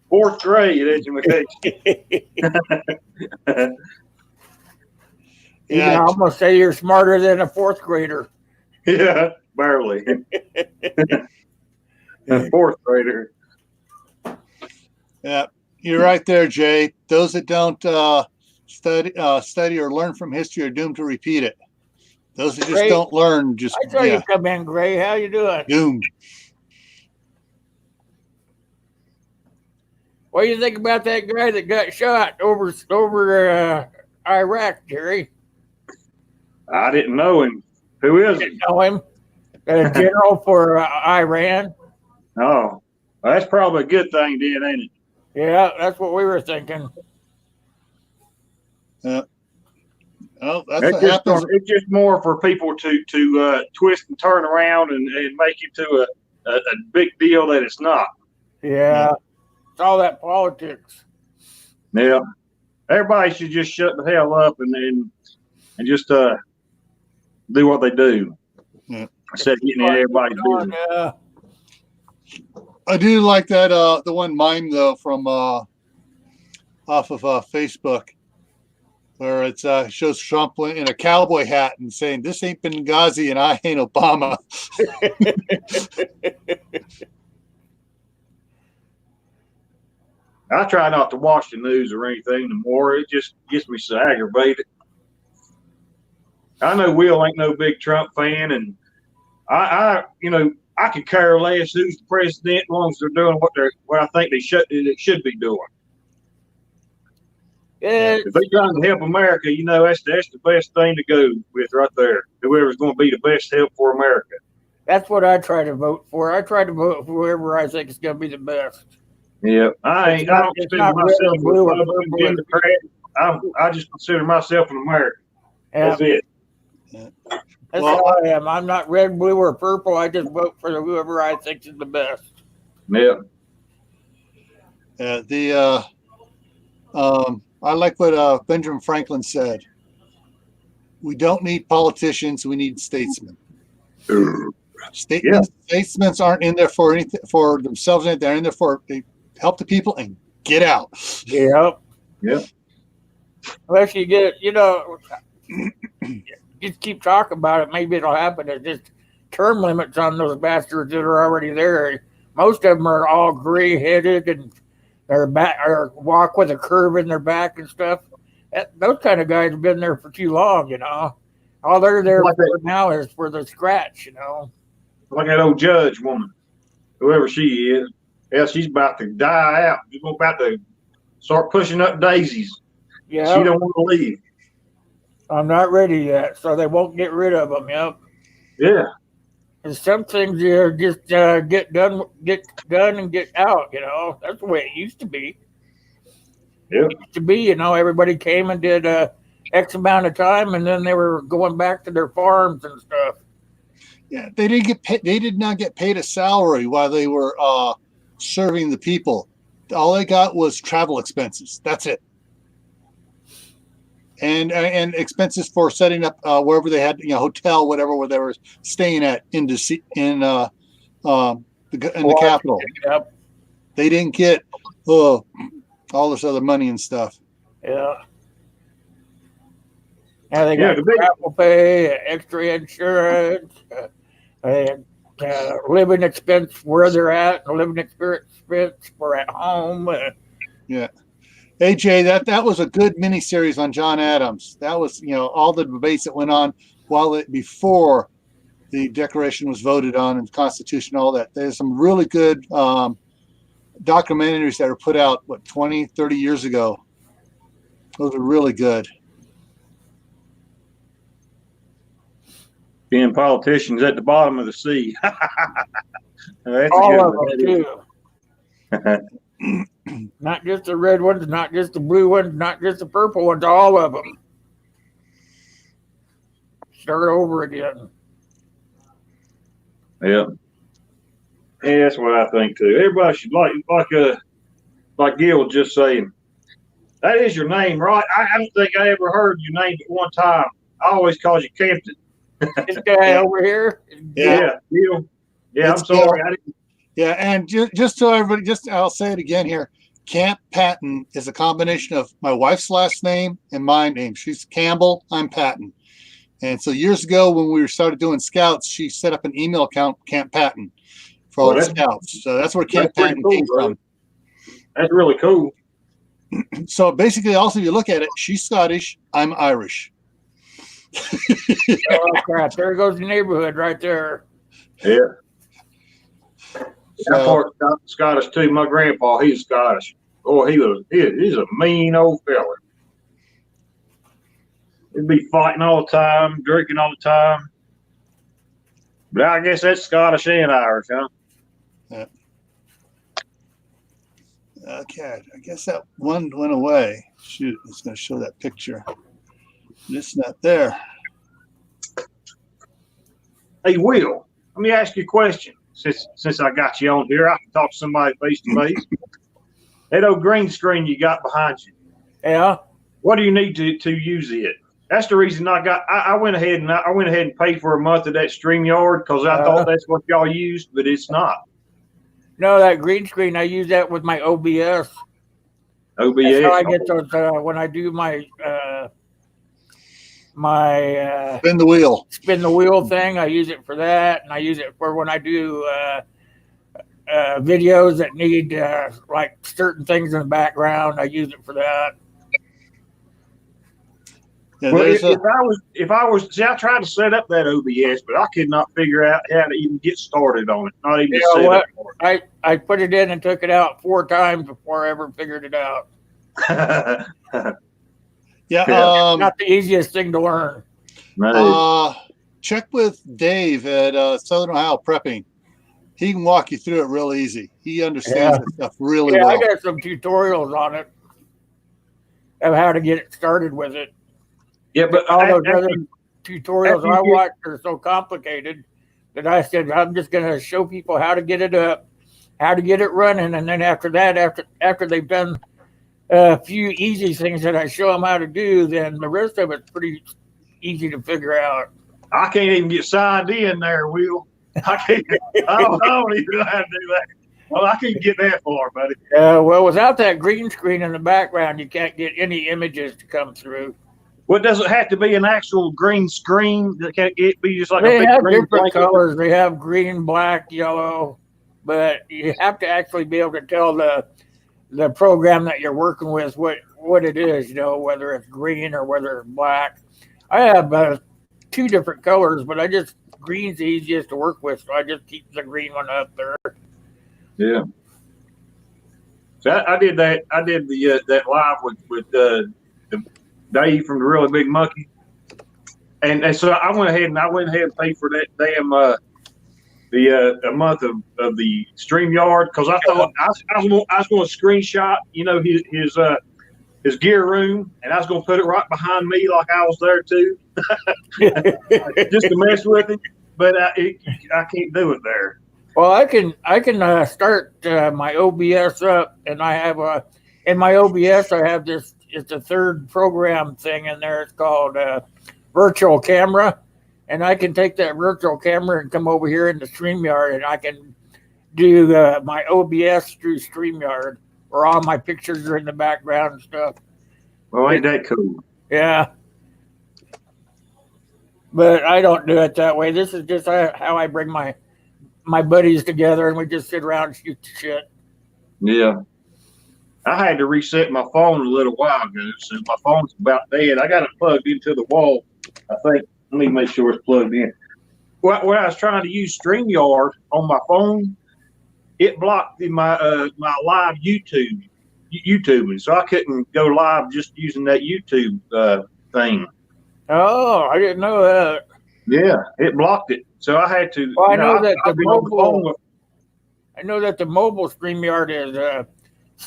Fourth grade education. You can almost say you're smarter than a fourth grader. Yeah, barely. Fourth grader. Yeah, you're right there, Jay. Those that don't study or learn from history are doomed to repeat it. Those that just don't learn, I saw you come in, Gray. How you doing? Doomed. What do you think about that guy that got shot over Iraq, Jerry? I didn't know him. Who is he? Didn't know him. A general for Iran. Oh, well, that's probably a good thing, then, ain't it? Yeah, that's what we were thinking. Well, it's just more for people to twist and turn around and make it to a big deal that it's not. Yeah, it's all that politics. Yeah, everybody should just shut the hell up and just do what they do. Yeah. Instead of getting in everybody's business. Yeah. I do like that the one mime though from off of Facebook where it shows Trump in a cowboy hat and saying, "This ain't Benghazi and I ain't Obama." I try not to watch the news or anything anymore. It just gets me so aggravated. I know Will ain't no big Trump fan, and I could care less who's the president as long as they're doing what I think they should be doing. Yeah. If they're trying to help America, that's the best thing to go with right there. Whoever's going to be the best help for America. That's what I try to vote for. I try to vote for whoever I think is going to be the best. Yeah, I don't consider myself a Republican, Democrat. I just consider myself an American. Yeah. That's it. That's how I am. I'm not red, blue, or purple. I just vote for whoever I think is the best. Yeah. I like what Benjamin Franklin said. We don't need politicians. We need statesmen. Yeah. Statesmen aren't in there for anything for themselves. They're in there for they help the people and get out. Yep. Yeah. Unless you get, just keep talking about it. Maybe it'll happen. It's just term limits on those bastards that are already there. Most of them are all gray headed and they're back or walk with a curve in their back and stuff. Those kind of guys have been there for too long. All they're there Like for that, now is for the scratch. like that old judge woman, whoever she is. Yeah, she's about to die out. She's about to start pushing up daisies. Yeah, She don't want to leave. I'm not ready yet, so they won't get rid of them. Yep. Yeah. And some things just get done, and get out. That's the way it used to be. Yeah. It used to be, everybody came and did X amount of time, and then they were going back to their farms and stuff. Yeah, they didn't get paid. They did not get paid a salary while they were serving the people. All they got was travel expenses. That's it, and expenses for setting up wherever they had, hotel, whatever, where they were staying at in the capital. Yep. They didn't get all this other money and stuff. Yeah. And they got travel pay, extra insurance, and living expense where they're at, and living expense for at home. Yeah. AJ, that was a good miniseries on John Adams. That was, all the debates that went on before the Declaration was voted on and the Constitution, all that. There's some really good documentaries that were put out, 20, 30 years ago. Those are really good. Being politicians at the bottom of the sea. That's all a of good them, too. Not just the red ones, not just the blue ones, not just the purple ones, all of them. Start over again. Yeah. Yeah, that's what I think too. Everybody should like Gil was just saying. That is your name, right? I don't think I ever heard your name at one time. I always called you Captain. This guy over here. Yeah, Gil. Yeah, I'm sorry. Yeah, and just so everybody, I'll say it again here. Camp Patton is a combination of my wife's last name and my name. She's Campbell. I'm Patton. And so years ago, when we started doing scouts, she set up an email account, Camp Patton, for all the scouts. So that's where Camp Patton came from. That's really cool. So basically, also, if you look at it, she's Scottish. I'm Irish. Oh, crap. There goes the neighborhood right there. Yeah. That part Scottish too. My grandpa, he's Scottish. Oh, he's a mean old fella. He'd be fighting all the time, drinking all the time. But I guess that's Scottish and Irish, huh? Yeah. Okay, I guess that one went away. Shoot, it's going to show that picture. It's not there. Hey, Will, let me ask you a question. Since I got you on here, I can talk to somebody face to face. That old green screen you got behind you. Yeah. What do you need to use it? That's the reason I went ahead and paid for a month of that StreamYard because I thought that's what y'all used, but it's not. No, that green screen, I use that with my OBS. OBS. That's how I get those when I do my spin the wheel thing. I use it for that, and I use it for when I do videos that need like certain things in the background. I use it for that. Yeah, well, if I was, I tried to set up that OBS, but I could not figure out how to even get started on it. Not even set up for it. I put it in and took it out 4 times before I ever figured it out. Yeah, not the easiest thing to learn. Check with Dave at Southern Ohio Prepping. He can walk you through it real easy. He understands that stuff really well. I got some tutorials on it of how to get it started with it. Yeah, but all those other tutorials I watched are so complicated that I said I'm just going to show people how to get it up, how to get it running, and then after that, after they've done a few easy things that I show them how to do, then the rest of it's pretty easy to figure out. I can't even get signed in there, Will. I can't. I don't even know how to do that. Well, I can't get that far, buddy. Well, without that green screen in the background, you can't get any images to come through. Well, does it have to be an actual green screen? Can't it be just like They a big have green different blanket? colors. They have green, black, yellow, but you have to actually be able to tell the program that you're working with what it is. You know, whether it's green or whether it's black. I have two different colors, but green's the easiest to work with, so I just keep the green one up there. Yeah. So I did that. I did that live with Dave from the Really Big Monkey, and so I went ahead and paid for that damn a month of the StreamYard because I thought I was going to screenshot his gear room, and I was going to put it right behind me like I was there too, just to mess with it. But I can't do it there. Well, I can start my OBS up, and I have in my OBS I have this. It's a third program thing in there. It's called virtual camera, and I can take that virtual camera and come over here in the StreamYard, and I can do my OBS through StreamYard, where all my pictures are in the background and stuff. Well, ain't that cool? Yeah. But I don't do it that way. This is just how I bring my buddies together, and we just sit around and shoot the shit. Yeah. I had to reset my phone a little while ago, so my phone's about dead. I got it plugged into the wall. I think. Let me make sure it's plugged in. When I was trying to use StreamYard on my phone, it blocked my live YouTubing, so I couldn't go live just using that YouTube thing. Oh, I didn't know that. Yeah, it blocked it, so I had to. Well, I know that the mobile StreamYard is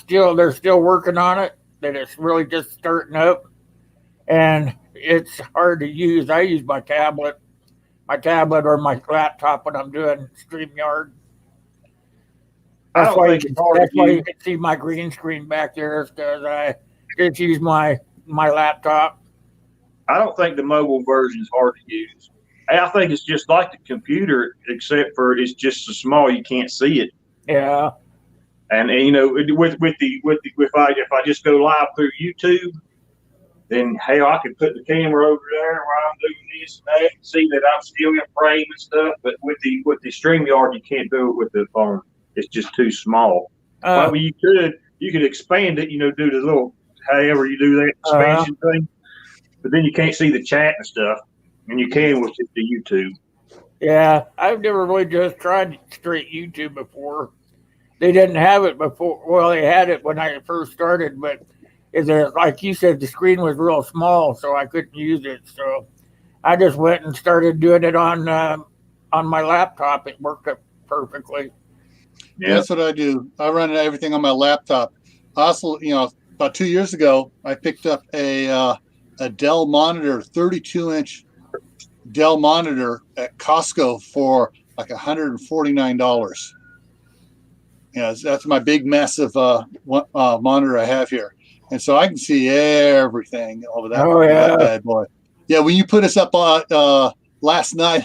they're still working on it. That it's really just starting up, and it's hard to use. I use my tablet or my laptop when I'm doing StreamYard. That's why you can see my green screen back there, because I just use my laptop. I don't think the mobile version is hard to use. I think it's just like the computer, except for it's just so small you can't see it. Yeah. And if I just go live through YouTube, then hell, I can put the camera over there while I'm doing this and that, and see that I'm still in frame and stuff. But with the StreamYard, you can't do it with the phone. It's just too small. Well, you could expand it, do the little however you do that expansion thing. But then you can't see the chat and stuff, and you can with just the YouTube. Yeah, I've never really just tried straight YouTube before. They didn't have it before. Well, they had it when I first started, but like you said, the screen was real small, so I couldn't use it. So I just went and started doing it on my laptop. It worked up perfectly. Yeah, that's what I do. I run everything on my laptop. Also, about 2 years ago, I picked up a Dell monitor, 32-inch Dell monitor at Costco for like $149. That's my big, massive monitor I have here. And so I can see everything over that, that bad boy. Yeah, when you put us up last night,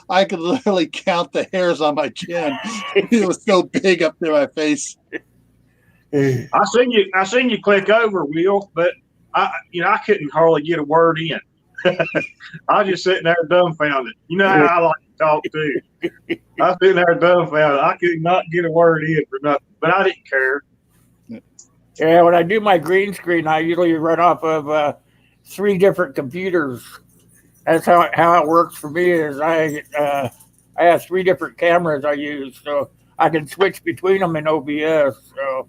I could literally count the hairs on my chin. It was so big up there, my face. I seen you click over, Will, but I couldn't hardly get a word in. I was just sitting there dumbfounded. You know how I like to talk too. I was sitting there dumbfounded. I could not get a word in for nothing, but I didn't care. Yeah, when I do my green screen, I usually run off of 3 different computers. That's how it works for me. Is I have 3 different cameras I use, so I can switch between them in OBS. So.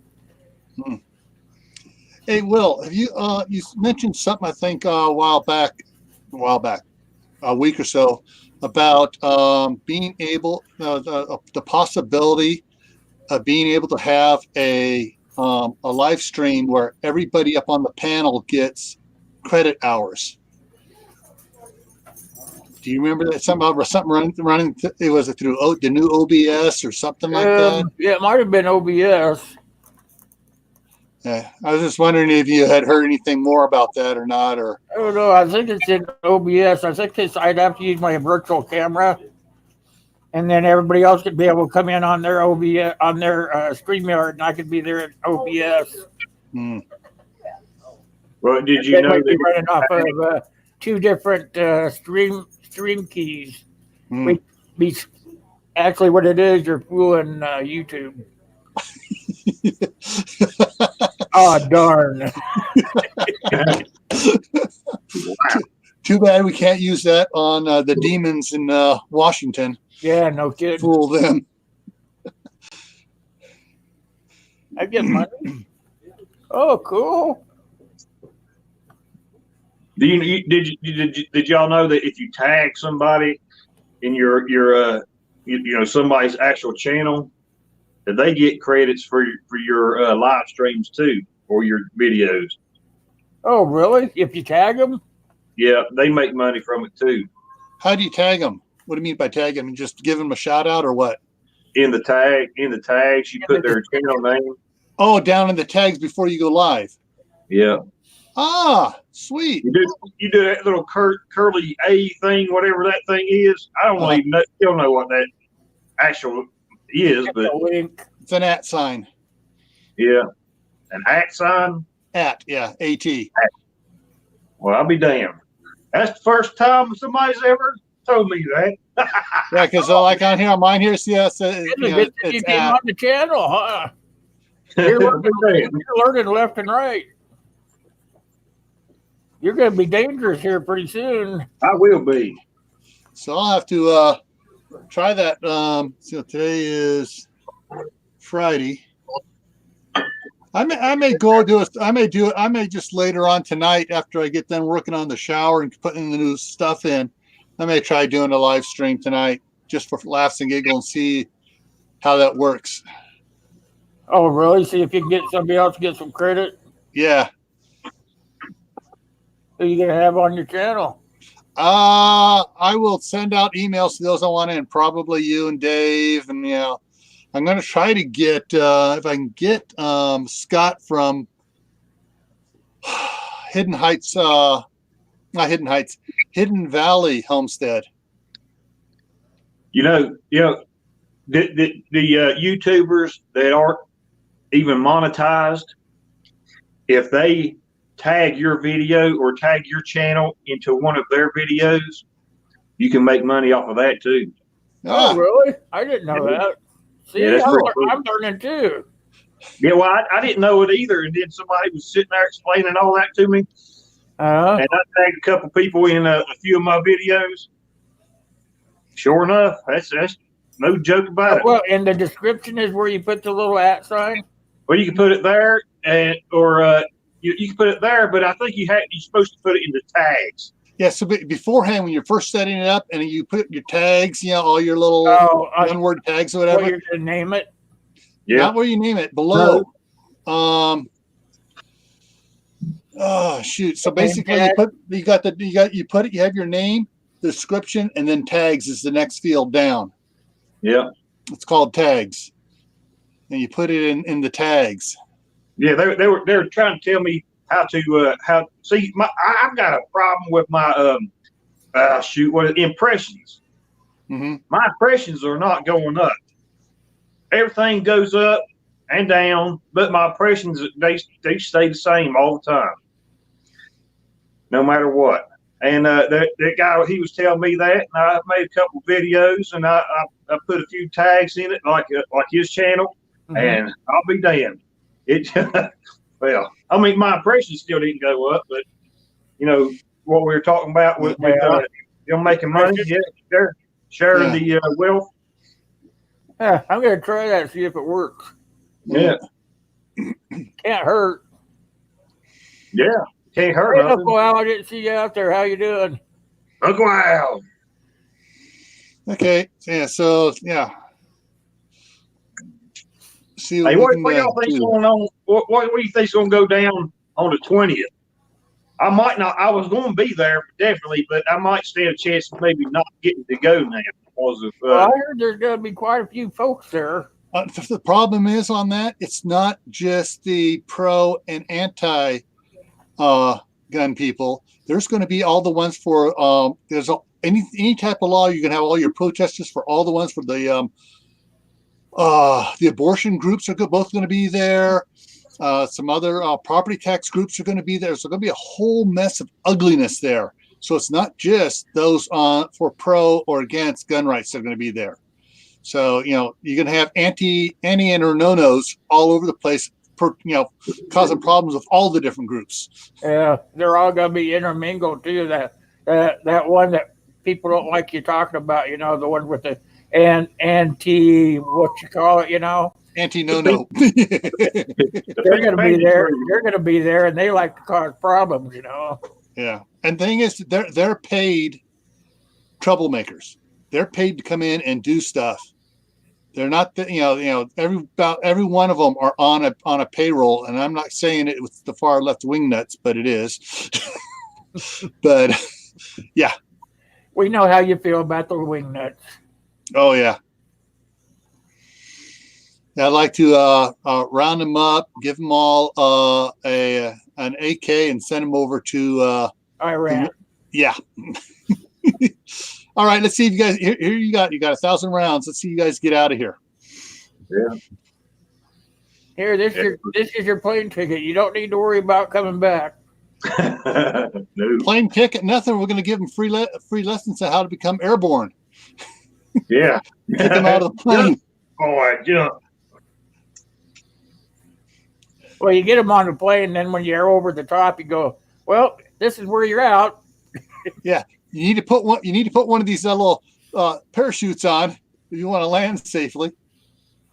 Hey, Will, have you mentioned something? I think a while back, a week or so, about being able the possibility of being able to have a live stream where everybody up on the panel gets credit hours. Do you remember that something running? It was through the new OBS or something like that. Yeah, it might have been OBS. Yeah, I was just wondering if you had heard anything more about that or not, or I don't know. I think it's in OBS. I think I'd have to use my virtual camera, and then everybody else could be able to come in on their OBS on their StreamYard, and I could be there at OBS. Well, did you They know might be that? running off of two different stream keys. Hmm. Actually, what it is, you're fooling YouTube. Oh, darn. Too bad we can't use that on the demons in Washington. Yeah, no kidding. Fool them. I get money. Oh, cool. Did y'all know that if you tag somebody in your somebody's actual channel, that they get credits for your live streams too, or your videos? Oh, really? If you tag them? Yeah, they make money from it too. How do you tag them? What do you mean by tag them? Just give them a shout out or what? In the tags, you put their channel name. Oh, down in the tags before you go live. Yeah. Ah, sweet. You do that little curly A thing, whatever that thing is. I don't even know. Still know what that actual is, but it's an @ sign. Yeah, an @ sign. AT. Well, I'll be damned. That's the first time somebody's ever told me that. Yeah, because like on here, on mine here, see, it's you came on the channel, huh? You're learning left and right. You're going to be dangerous here pretty soon. I will be. So I'll have to try that. So today is Friday. I may go do it. I may do it. I may just later on tonight after I get done working on the shower and putting the new stuff in. I may try doing a live stream tonight just for laughs and giggles and see how that works. Oh, really? See if you can get somebody else to get some credit? Yeah. Who are you going to have on your channel? I will send out emails to those I want in, probably you and Dave. And, I'm going to try to get, if I can get Scott from Hidden Heights, not Hidden Heights, Hidden Valley Homestead. The YouTubers that aren't even monetized, if they tag your video or tag your channel into one of their videos, you can make money off of that too. Oh, really? I didn't know that. See, Yeah, I'm learning too. Yeah, well, I didn't know it either, and then somebody was sitting there explaining all that to me, and I tagged a couple people in a few of my videos. Sure enough, that's no joke about it. Well, and the description is where you put the little @ sign. Well, you can put it there, or you can put it there, but I think you're supposed to put it in the tags. Yeah, so beforehand, when you're first setting it up and you put your tags, all your little one-word tags or whatever. Where you're going to name it? Yeah. Not where you name it, below. No. Oh, shoot. So basically, you have your name, the description, and then tags is the next field down. Yeah. It's called tags. And you put it in the tags. Yeah, they were trying to tell me how see. I've got a problem with my impressions. Mm-hmm. My impressions are not going up. Everything goes up and down, but my impressions they stay the same all the time, no matter what. And that guy, he was telling me that, and I made a couple videos, and I put a few tags in it, like his channel, and I'll be damned. Well, I mean, my impressions still didn't go up, but what we were talking about with making money, they're sharing the wealth. Yeah, I'm going to try that, see if it works. Yeah. Can't hurt. Yeah, can't hurt. Hey, Uncle Al, I didn't see you out there. How you doing? Uncle Al. Okay. Yeah. So See what y'all think's going on? What do you think's going to go down on the 20th? I might not. I was going to be there definitely, but I might stand a chance of maybe not getting to go now because of. Well, I heard there's going to be quite a few folks there. The problem is on that, it's not just the pro and anti gun people. There's going to be all the ones for there's any type of law. You can have all your protesters for all the ones for the abortion groups are both going to be there. Some other property tax groups are going to be there. So there's going to be a whole mess of ugliness there. So it's not just those for pro or against gun rights that are going to be there. So, you're going to have anti and or no-nos all over the place, causing problems with all the different groups. Yeah, they're all going to be intermingled too. That one that people don't like you talking about, the one with the anti, what you call it, Anti no. They're going to be there. They're going to be there, and they like to cause problems, Yeah, and the thing is, they're paid troublemakers. They're paid to come in and do stuff. They're not, every one of them are on a payroll, and I'm not saying it with the far left wing nuts, but it is. But yeah, we know how you feel about the wing nuts. Oh yeah. I'd like to round them up, give them all an AK, and send them over to Iran. Yeah. All right, let's see if you guys here. You got 1,000 rounds. Let's see you guys get out of here. Yeah. Here, this is your plane ticket. You don't need to worry about coming back. No. Plane ticket, nothing. We're going to give them free lessons on how to become airborne. Yeah. Take them out of the plane. Boy, jump. Well, you get them on the plane, and then when you're over the top, you go, well, this is where you're out. Yeah. You need to put one of these little parachutes on if you want to land safely.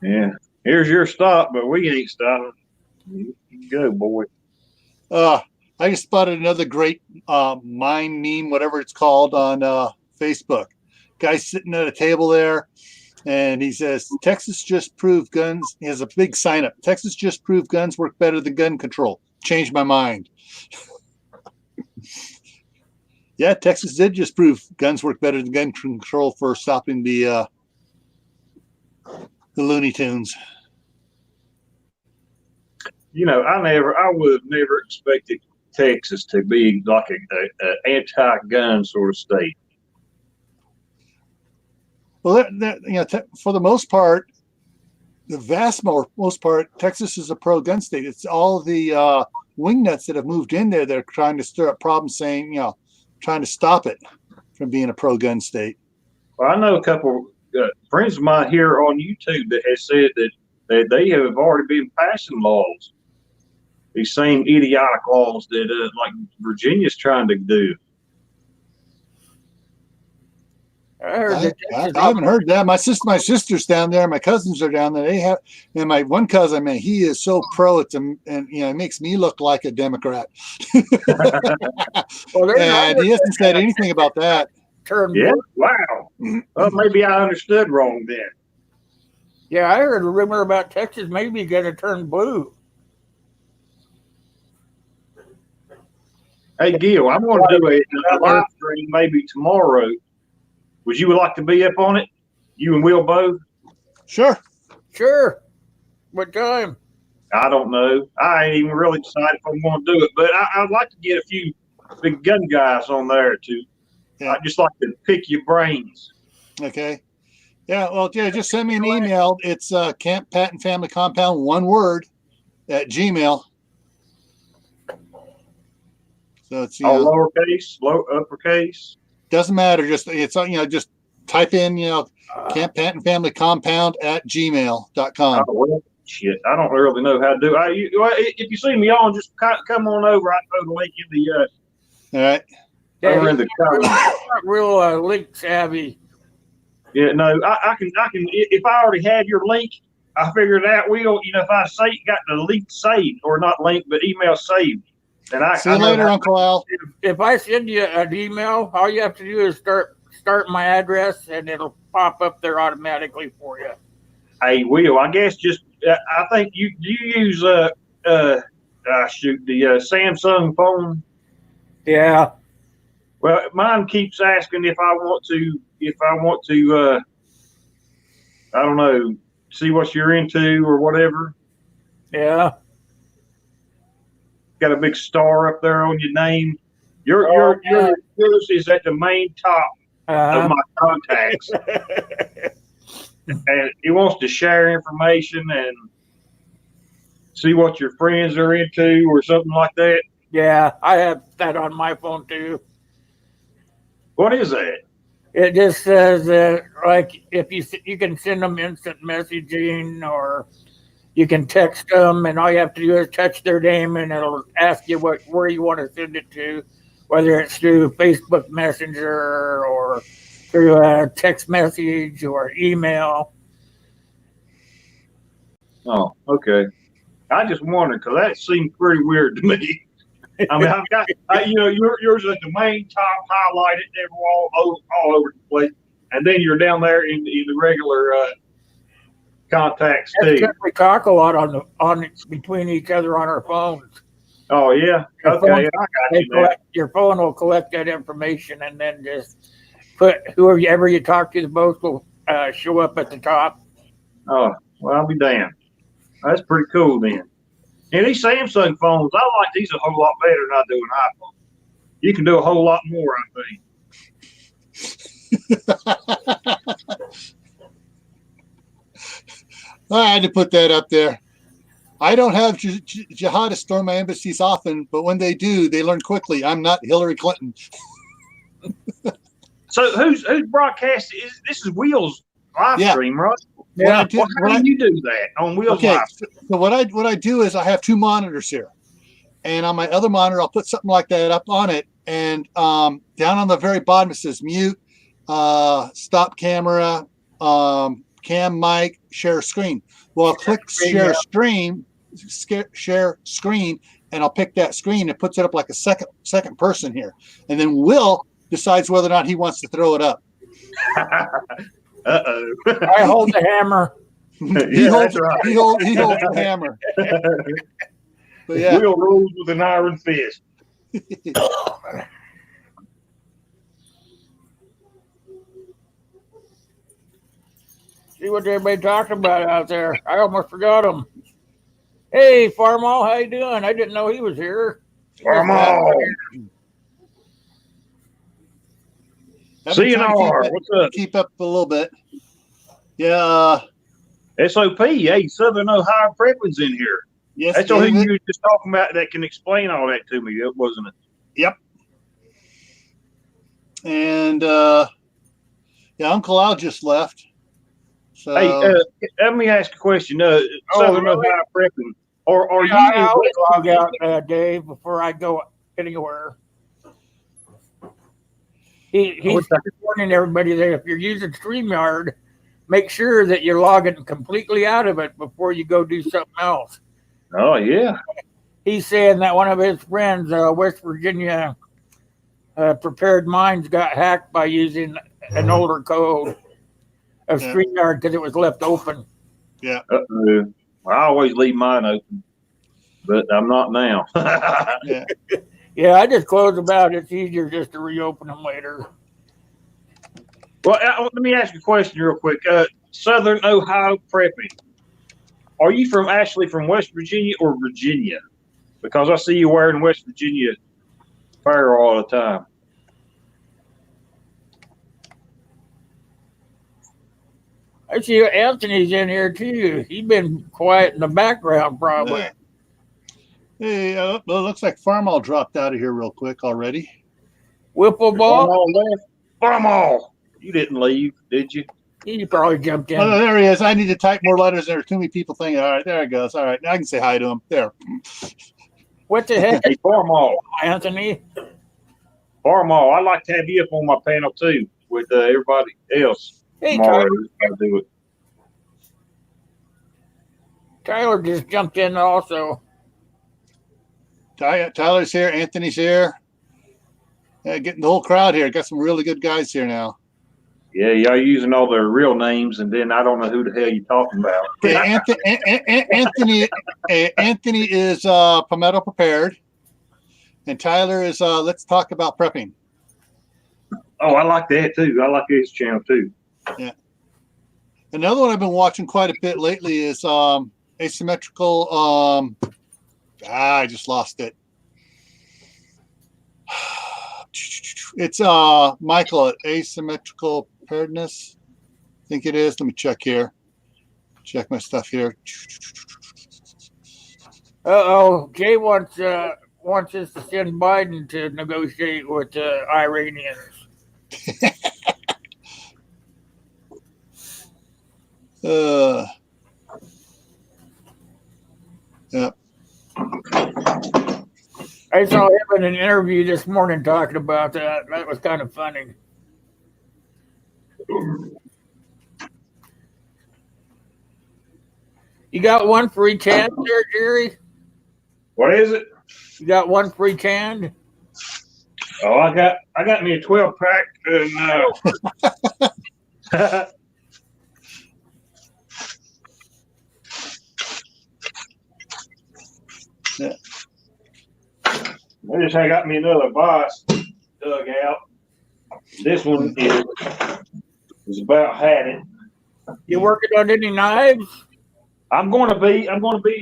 Yeah. Here's your stop, but we ain't stopping. You go, boy. I just spotted another great mine meme, whatever it's called, on Facebook. Guy's sitting at a table there, and he says, Texas just proved guns. He has a big sign up. Texas just proved guns work better than gun control. Changed my mind. Yeah, Texas did just prove guns work better than gun control for stopping the Looney Tunes. I would have never expected Texas to be like an anti-gun sort of state. Well, for the most part, the vast most part, Texas is a pro-gun state. It's all the wingnuts that have moved in there that are trying to stir up problems, saying, trying to stop it from being a pro-gun state. Well, I know a couple friends of mine here on YouTube that have said that they have already been passing laws, these same idiotic laws that like Virginia's trying to do. I haven't heard that. My sister's down there. My cousins are down there. They have, and my one cousin, man, he is so pro. It makes me look like a Democrat. Well, and he hasn't said anything about that. Yeah, wow. Well, maybe I understood wrong then. Yeah, I heard a rumor about Texas maybe going to turn blue. Hey, Gil, I'm going to do a live stream maybe tomorrow. Would you like to be up on it? You and Will both? Sure. What time? I don't know. I ain't even really decided if I'm going to do it, but I'd like to get a few big gun guys on there too. Yeah. I'd just like to pick your brains. Okay. Yeah. Well, yeah. Just send me an email. It's Camp Patton Family Compound, one word, at Gmail. So it's all lowercase, uppercase. Doesn't matter. Just just type in Camp Patton Family Compound at gmail.com. Oh, well, shit, I don't really know how to do it. If you see me on, just come on over. I can put a link in the all right. Over in the comments. Not real link savvy. Yeah, no, I can. If I already have your link, I figured out. If I got the link saved, or not link, but email saved. And see you later, Uncle Al. If I send you an email, all you have to do is start my address, and it'll pop up there automatically for you. Hey, Will, I guess just I think you use the Samsung phone. Yeah. Well, mine keeps asking if I want to, I don't know, see what you're into or whatever. Yeah. Got a big star up there on your name. Oh, yeah. Yours is at the main top of Uh-huh. my contacts, and he wants to share information and see what your friends are into or something like that. Yeah, I have that on my phone too. What is that? It just says that, like, if you can send them instant messaging, or you can text them, and all you have to do is touch their name, and it'll ask you where you want to send it to, whether it's through Facebook Messenger or through a text message or email. Oh, okay. I just wondered because that seemed pretty weird to me. I mean, I've got yours at the main top, highlighted every all over the place, and then you're down there in the regular contacts That's too. because we talk a lot on between each other on our phones. Oh yeah, Your okay, phone, I got you now. your phone will collect that information, and then just put whoever you talk to the most will show up at the top. Oh, well, I'll be damned. That's pretty cool then. And these Samsung phones, I like these a whole lot better than I do an iPhone. You can do a whole lot more, I think. I had to put that up there. I don't have jihadists storm my embassies often, but when they do, they learn quickly. I'm not Hillary Clinton. So who's broadcasting? This is Wheels live stream, right? Yeah. How do you do that on Wheels live stream? So what I do is I have two monitors here, and on my other monitor I'll put something like that up on it, and down on the very bottom it says mute, stop camera, cam mic, share screen. Well, I'll click share screen, and I'll pick that screen. It puts it up like a second person here, and then Will decides whether or not he wants to throw it up. Uh-oh. I hold the hammer. He holds the hammer. But yeah. Will rules with an iron fist. See what everybody talking about out there. I almost forgot him. Hey, Farmal, how you doing? I didn't know he was here. Farmal. CNR, what's up? Keep up a little bit. Yeah. SOP, hey, Southern Ohio Prepping's in here. Yes, that's all you were just talking about that can explain all that to me, wasn't it? Yep. And yeah, Uncle Al just left. So hey, let me ask a question. Southern Ohio Prepping, or you? I always log out, Dave, before I go anywhere. He's warning everybody that if you're using StreamYard, make sure that you're logging completely out of it before you go do something else. Oh, yeah. He's saying that one of his friends, West Virginia Prepared Minds, got hacked by using an older code of StreamYard because it was left open. Yeah. Uh-oh. I always leave mine open, but I'm not now. Yeah. Yeah, I just close them out. It's easier just to reopen them later. Well, let me ask you a question real quick. Southern Ohio Prepping. Are you actually from West Virginia or Virginia? Because I see you wearing West Virginia apparel all the time. I see Anthony's in here too. He's been quiet in the background, probably. Hey, well, it looks like Farmall dropped out of here real quick already. Whippleball? Farmall. You didn't leave, did you? He probably jumped in. Oh, there he is. I need to type more letters. There are too many people thinking. All right, there it goes. All right, now I can say hi to him. There. What the heck? Hey, Farmall. Anthony? Farmall, I'd like to have you up on my panel too with everybody else. Hey, tomorrow. Tyler just jumped in also. Tyler's here. Anthony's here. Yeah, getting the whole crowd here. Got some really good guys here now. Yeah, y'all using all their real names, and then I don't know who the hell you're talking about. Anthony is Palmetto Prepared, And Tyler is let's talk about prepping. Oh, I like that too. I like his channel too. Yeah. Another one I've been watching quite a bit lately is asymmetrical. I just lost it. It's Michael at Asymmetrical Preparedness. I think it is. Let me check here. Check my stuff here. Jay wants us to send Biden to negotiate with the Iranians. Yeah. I saw him in an interview this morning talking about that. That was kind of funny. You got one free can there, Jerry? What is it? You got one free can? Oh, I got me a 12-pack and Yeah. I just got me another box dug out. This one is about had it. You working on any knives? I'm going to be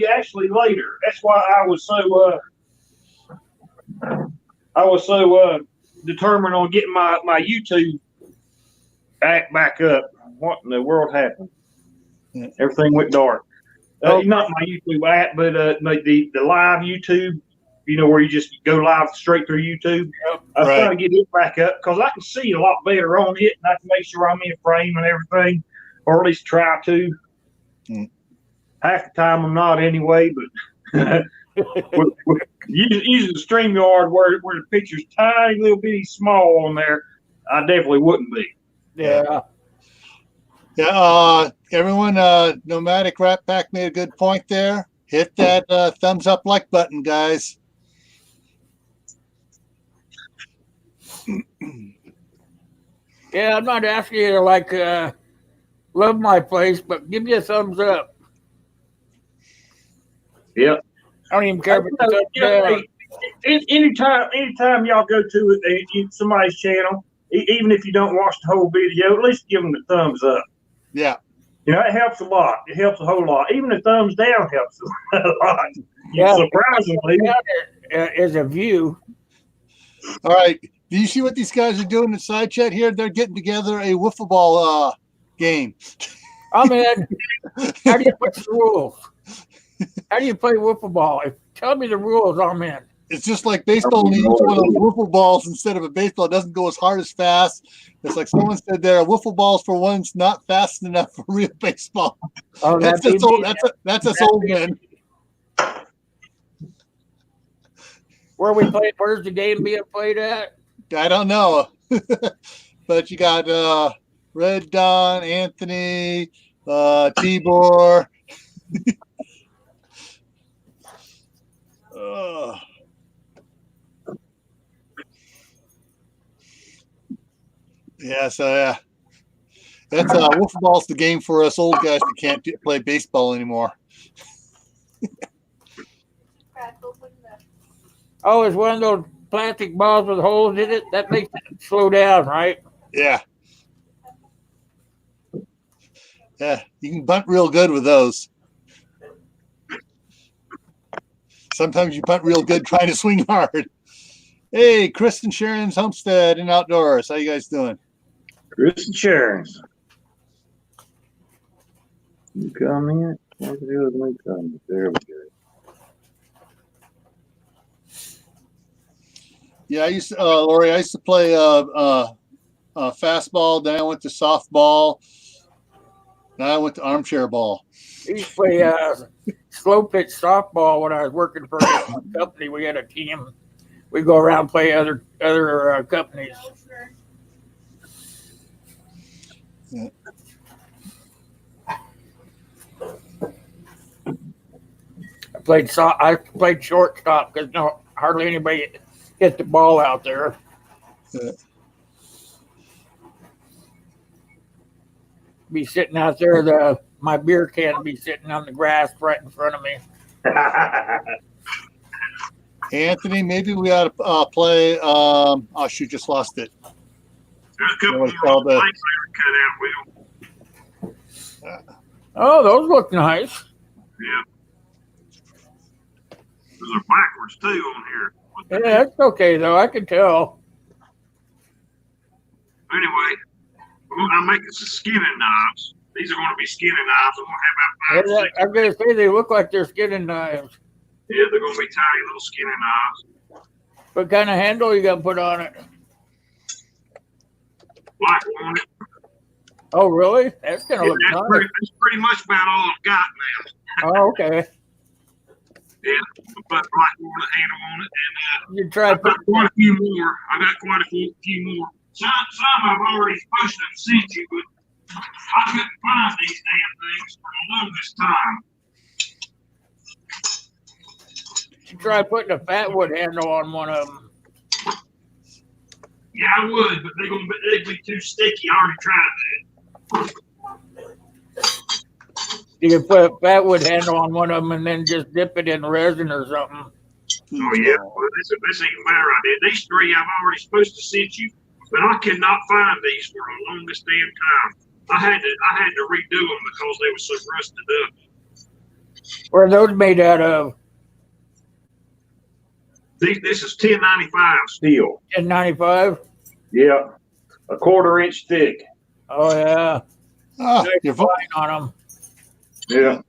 actually later. That's why I was so determined on getting my YouTube back up. What in the world happened? Yeah. Everything went dark. Not my YouTube app, but the live YouTube. You know, where you just go live straight through YouTube. I was trying to get it back up because I can see a lot better on it, and I can make sure I'm in frame and everything, or at least try to. Half the time I'm not anyway, but using the StreamYard where the picture's tiny little bitty small on there, I definitely wouldn't be. Yeah. Yeah. Everyone, Nomadic Rat Pack made a good point there. Hit that thumbs up like button, guys. Yeah, I'm not asking you to love my place, but give me a thumbs up. Yep. I don't even care if it's anytime y'all go to somebody's channel, even if you don't watch the whole video, at least give them the thumbs up. Yeah. You know, it helps a lot. It helps a whole lot. Even the thumbs down helps a lot. Yeah, surprisingly. Is a view. All right. Do you see what these guys are doing in the side chat here? They're getting together a wiffle ball game. I'm in. How do you put the rules? How do you play wiffle ball? Tell me the rules. I'm in. It's just like baseball. When you use one of those wiffle balls instead of a baseball, it doesn't go as hard as fast. It's like someone said there, wiffle balls for one's not fast enough for real baseball. Oh, that's us old men. Where we play? Where's the game being played at? I don't know, but you got Red Don, Anthony, Tibor. Yeah, so yeah, that's wiffle ball's the game for us old guys that can't play baseball anymore. Oh, it's one of those plastic balls with holes in it. That makes it slow down, right? Yeah. Yeah, you can bunt real good with those. Sometimes you bunt real good trying to swing hard. Hey, Chris and Sharon's Homestead and Outdoors. How you guys doing? Chris and Sharon's. You come in. There we go. Yeah, Lori, I used to play fastball. Then I went to softball. Now I went to armchair ball. I used to play slow pitch softball when I was working for a company. We had a team. We go around and play other companies. Yeah. I played shortstop because hardly anybody hit the ball out there. Yeah. Be sitting out there, my beer can be sitting on the grass right in front of me. Anthony, maybe we ought to play. Oh shoot, just lost it. There's a couple What's more called old things there cut out, Will. Oh, those look nice. Yeah. Those are backwards too on here. Yeah, that's okay though. I can tell. Anyway, I'm making some skinning knives. These are going to be skinning knives. I'm going to have about Yeah, 5 or 6. I'm gonna say they look like they're skinning knives. Yeah, they're going to be tiny little skinning knives. What kind of handle you gonna put on it? Like on it. Oh, really? That's gonna Yeah, look that's nice. pretty much about all I've got now. Oh, okay. Yeah, but like on the handle on it, and You try I've got putting. quite a few more. I got quite a few more. Some I've already supposed to have sent you, but I couldn't find these damn things for the longest time. You try putting a fat wood handle on one of them. Yeah, I would, but they'd be too sticky. I already tried that. You can put a fat wood handle on one of them and then just dip it in resin or something. Oh yeah, well, this ain't fair. I did these 3. I've already supposed to send you, but I cannot find these for the longest damn time. I had to redo them because they were so rusted up. What are those made out of? This is 1095 steel. 1095? Yeah, a 1/4 inch thick. Oh yeah. Ah, Nice you're fine on them. Yeah.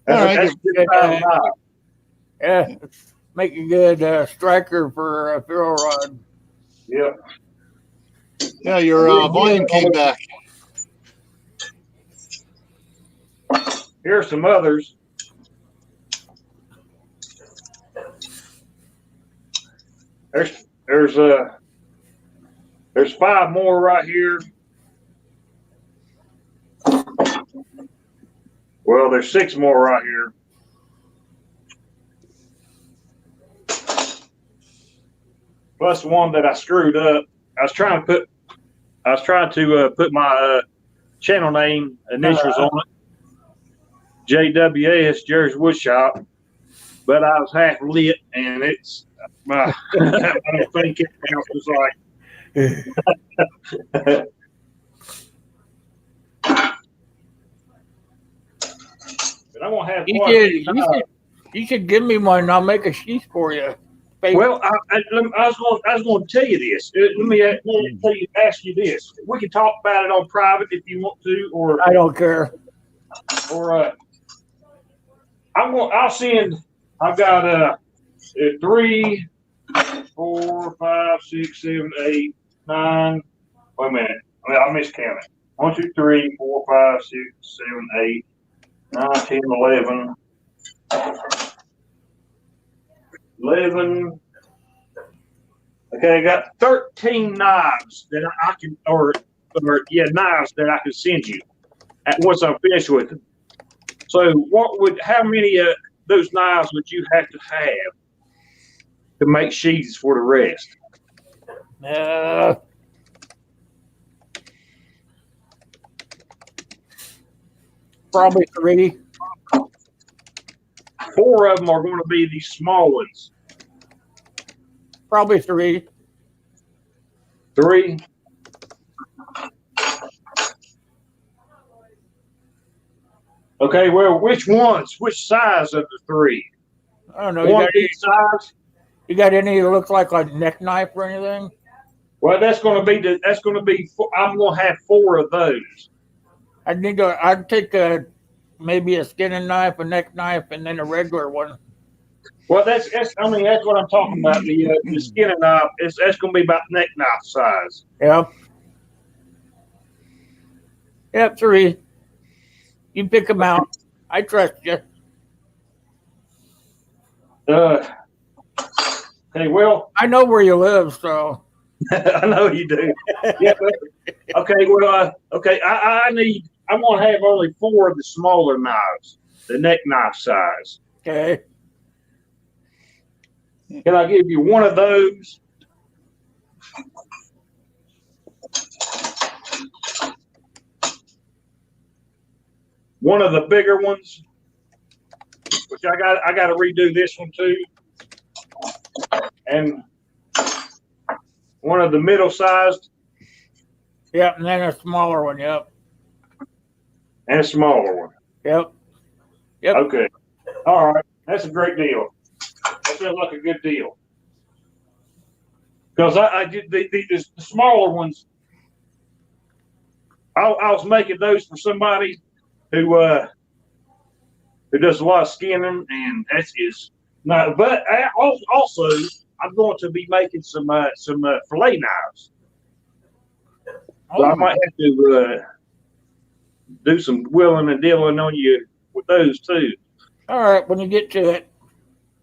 All right, That's a good size knife. Yeah. Make a good striker for a ferro rod. Yeah. yeah, your volume came back. Here's some others. There's 5 more right here. Well, there's 6 more right here. Plus one that I screwed up. I was trying to put my channel name initials on it. JWS Jerry's Woodshop, but I was half lit and it's I don't think it was like but I'm gonna have You should give me one and I'll make a sheath for you. Well, I was going to tell you this. Let me ask you this. We can talk about it on private if you want to, or I don't care. Or I'll send. I've got 3, 4, 5, 6, 7, 8, 9. Wait a minute. I miscounted. 1, 2, 3, 4, 5, 6, 7, 8, 9, 10, 11. 11. Okay, I got 13 knives that I can, knives that I can send you once I'm finished with them. So, how many of those knives would you have to make sheaths for the rest? Probably 3. 4 of them are going to be these small ones. Probably 3. 3. Okay, well, which ones? Which size of the 3? I don't know. One each size? You got any that look like a neck knife or anything? Well, I'm going to have 4 of those. I'd take maybe a skinning knife, a neck knife, and then a regular one. Well, that's what I'm talking about. The skinning knife that's going to be about neck knife size. Yep. Yep, 3. You pick them out. I trust you. Okay, well, I know where you live, so. I know you do. Yeah. Okay. Well. Okay. I'm going to have only 4 of the smaller knives, the neck knife size. Okay. Can I give you one of those? One of the bigger ones, which I got to redo this one too. and one of the middle-sized, Yep, and then a smaller one. Yep. and a smaller one. Yep. Yep. Okay. All right. That's a great deal. That sounds like a good deal. Because I did the smaller ones. I was making those for somebody who does a lot of skinning, and that is not. But also, I'm going to be making some fillet knives. So I might have to do some wheeling and dealing on you with those too. All right, when you get to it.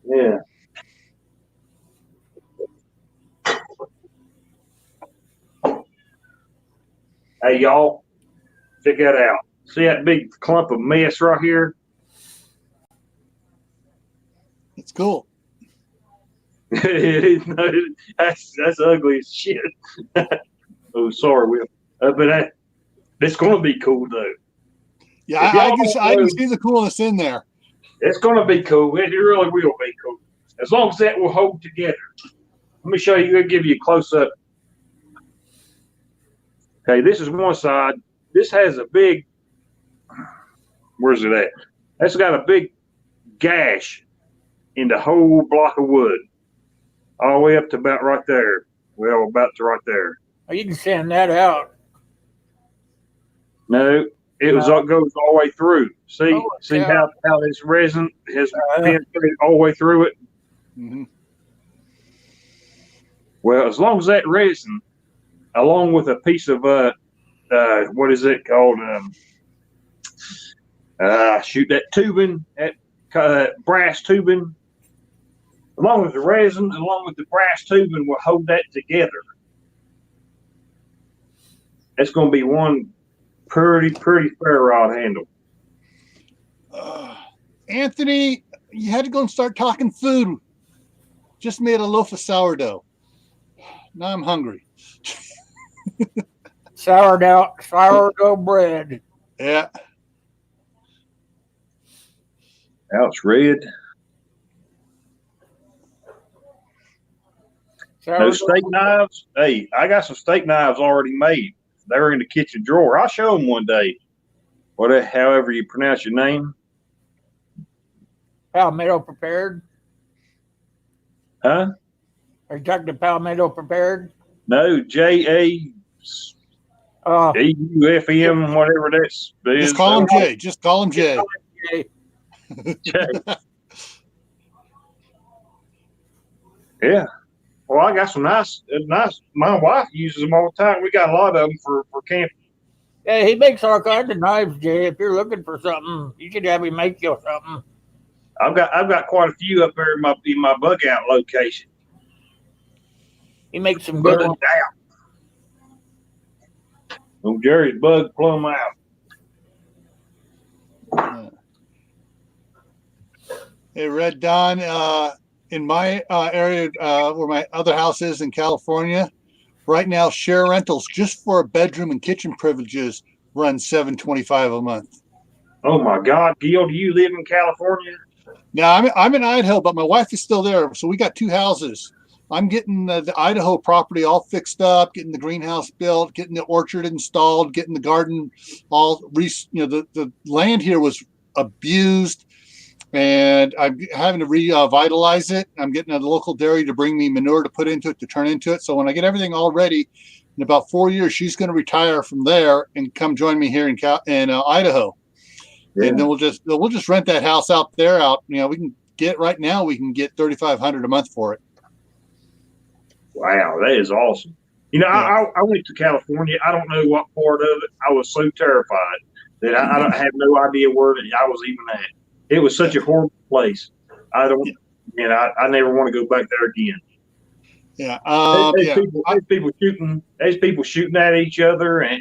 Yeah. Hey, y'all, check that out. See that big clump of mess right here? It's cool. That's ugly as shit. Oh, sorry, Will. But it's going to be cool, though. Yeah, I can see the coolness in there. It's going to be cool. It really will be cool. As long as that will hold together. Let me show you. I'll give you a close-up. Okay, this is one side. This has a big, where's it at? That's got a big gash in the whole block of wood. All the way up to about right there. Well, about to right there. Oh, you can sand that out. No, it goes all the way through. See how this resin has penetrated all the way through it? Mm-hmm. Well, as long as that resin, along with a piece of what is it called? That tubing, that brass tubing, along with the resin, along with the brass tubing, will hold that together. That's going to be one pretty fair rod handle. Anthony, you had to go and start talking food. Just made a loaf of sourdough. Now I'm hungry. Sourdough bread. Yeah. Ouch, red. Those steak knives. Hey, I got some steak knives already made. They were in the kitchen drawer. I'll show them one day. However you pronounce your name. Palmetto prepared. Huh? Are you talking to Palmetto prepared? No, JAUFM, whatever that's. Just call him Jay. Just call him Jay. Jay. Yeah. Well, I got some nice. My wife uses them all the time. We got a lot of them for camping. Yeah, he makes all kinds of knives, Jay. If you're looking for something, you should have him make you something. I've got quite a few up there in my bug out location. He makes some good ones. Oh, Jerry's bug plumb out. Hey, Red Don, in my area where my other house is in California, right now share rentals just for a bedroom and kitchen privileges run $725 a month. Oh my God, Gil, do you live in California? Now I'm in Idaho, but my wife is still there, so we got two houses. I'm getting the Idaho property all fixed up, getting the greenhouse built, getting the orchard installed, getting the garden all the land here was abused, and I'm having to revitalize it. I'm getting a local dairy to bring me manure to put into it, to turn into it. So when I get everything all ready, in about 4 years, she's going to retire from there and come join me here in Idaho. Yeah. And then we'll just rent that house out there. We can get right now. We can get $3,500 a month for it. Wow, that is awesome. Yeah. I went to California. I don't know what part of it. I was so terrified that I don't have no idea where I was even at. It was such a horrible place. I never want to go back there again. Yeah. There's people shooting at each other and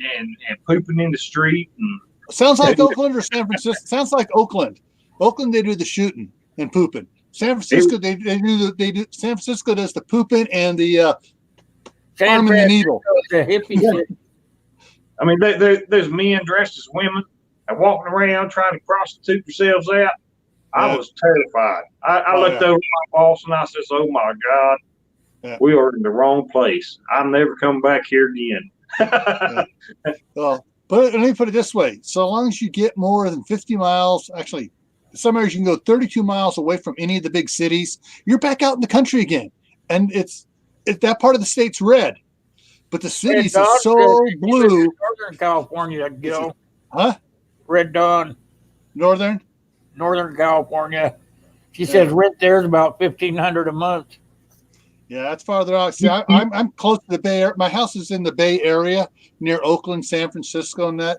pooping in the street. And sounds like Oakland or San Francisco. Sounds like Oakland. Oakland, they do the shooting and pooping. San Francisco, they do. San Francisco does the pooping and the farming the needle. The hippie shit. I mean, there's men dressed as women and walking around trying to prostitute themselves out. I was terrified. I looked over at my boss and I says, "Oh my God, we are in the wrong place. I'm never coming back here again." Well, but let me put it this way: so long as you get more than 50 miles, actually, some areas you can go 32 miles away from any of the big cities, you're back out in the country again, and it's that part of the state's red, but the Red cities Dawn is says so he lives in blue. Northern California, Gil. Huh? Red Dawn, Northern? Northern California. She Yeah. says rent there is about $1,500 a month. Yeah, that's farther out. See, I'm close to the Bay Area. My house is in the Bay Area near Oakland, San Francisco, and that,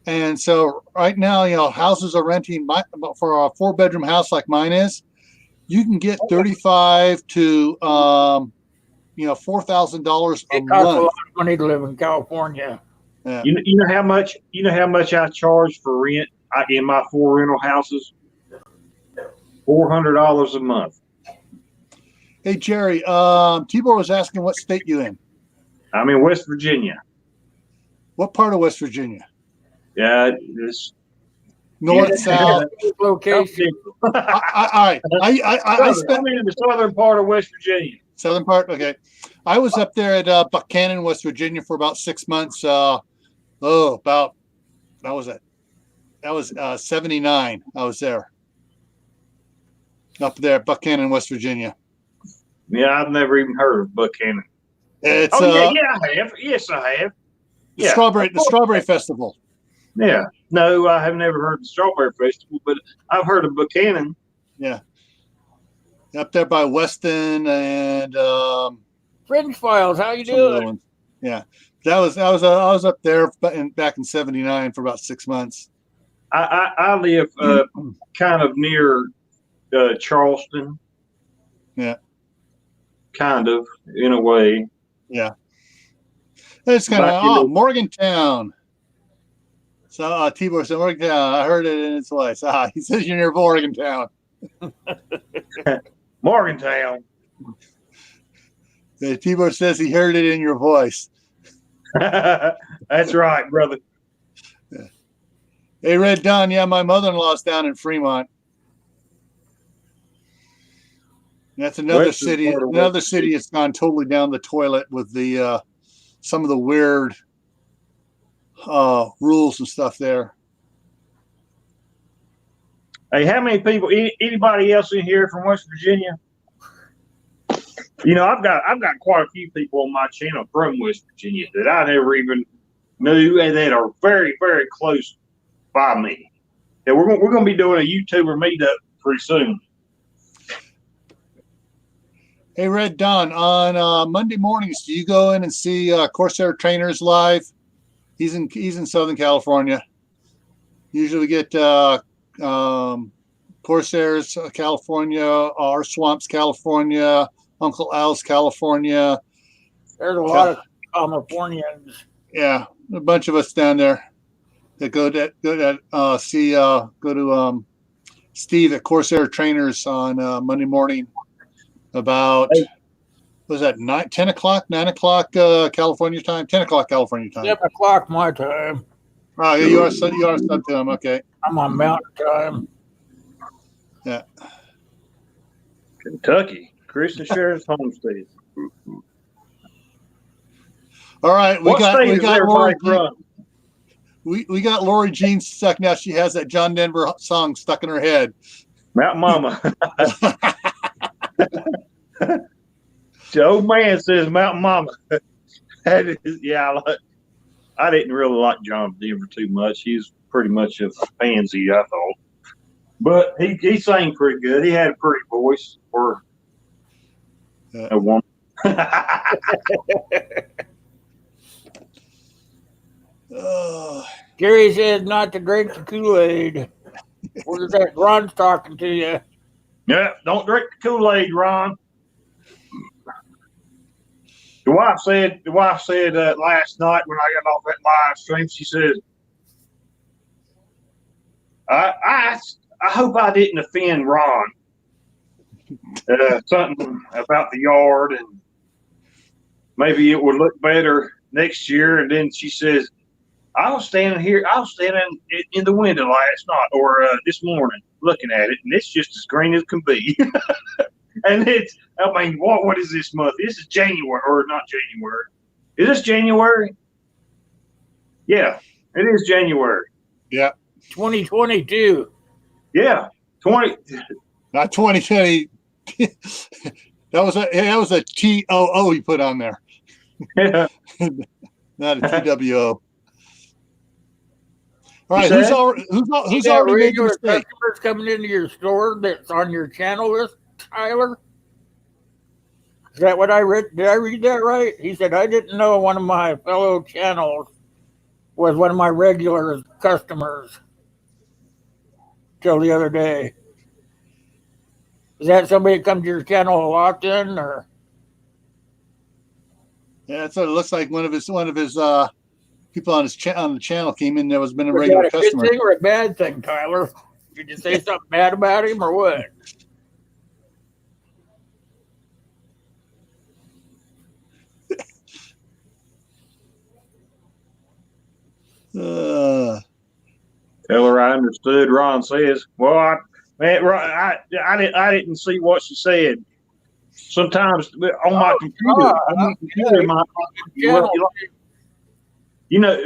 And so right now, houses are renting for a 4-bedroom house like mine is. You can get 35 to $4,000 a It costs a lot month. of money to live in California. Yeah. You know how much I charge for rent in my 4 rental houses? $400 a month. Hey Jerry, Tibor was asking what state you in. I'm in West Virginia. What part of West Virginia? Yeah, it's North, south. Location. I spent. I'm in the southern part of West Virginia. Southern part. Okay, I was up there at Buchanan, West Virginia, for about 6 months. About that was it. That was 79. I was there. Up there at Buchanan, West Virginia. Yeah, I've never even heard of Buchanan. It's I have. Yes, I have. The Strawberry Festival. Yeah. No, I have never heard of the Strawberry Festival, but I've heard of Buchanan. Yeah. Up there by Weston and Fringe Files, how you doing? Yeah. I was up there back in 79 for about 6 months. I live kind of near Charleston. Yeah. Kind of, in a way. Yeah. It's kind of Morgantown. So Tibor said Morgantown. I heard it in his voice. He says you're near Morgantown. Morgantown. Tibor says he heard it in your voice. That's right, brother. Yeah. Hey, Red Dawn. Yeah, my mother-in-law's down in Fremont. That's another city. Another city has gone totally down the toilet with the some of the weird rules and stuff there. Hey, how many people? Anybody else in here from West Virginia? I've got quite a few people on my channel from West Virginia that I never even knew, and that are very, very close by me. Yeah, we're going to be doing a YouTuber meetup pretty soon. Hey, Red Dawn, on Monday mornings, do you go in and see Corsair Trainers live? He's in Southern California. Usually we get Corsairs California, our Swamps California, Uncle Al's California. There's a lot of Californians. Yeah, a bunch of us down there that go to Steve at Corsair Trainers on Monday morning. About was that 10 o'clock, 9 o'clock California time? 10 o'clock California time. 7 o'clock my time. Oh, yeah, you are sub time. Okay. I'm on Mountain Time. Yeah. Kentucky, Christian Sheriff's Homestead. All right, we got Lori. We got Lori Jean stuck now. She has that John Denver song stuck in her head. Mountain Mama. The old man says Mountain Mama. That is, yeah, I didn't really like John Denver too much. He's pretty much a pansy, I thought. But he sang pretty good. He had a pretty voice for a woman. Gary says not to drink the Kool-Aid. Where's that? Ron's talking to you. Yeah, don't drink the Kool-Aid, Ron. The wife said last night when I got off that live stream, she said, I hope I didn't offend Ron. Something about the yard, and maybe it would look better next year. And then she says, I was standing here. I was standing in the window last night or this morning, looking at it, and it's just as green as can be. And it's, I mean, what is this month? This is January, or not January? Is this January? Yeah, it is January. Yeah. 2022. Yeah, 20. Not 2020. that was a TOO he put on there. Yeah. Not a TWO. All right, said? who's You got already made the regular mistake? customers coming into your store that's on your channel list, Tyler? Is that what I read? Did I read that right? He said, I didn't know one of my fellow channels was one of my regular customers till the other day. Is that somebody that comes to your channel a lot then, or? Yeah, so it looks like one of his people on on the channel came in. There was been a Was regular that a customer. good thing or a bad thing, Tyler? Did you say something bad about him or what? Tell her I understood. Ron says, "Well, I didn't see what she said. Sometimes on my computer, Channel.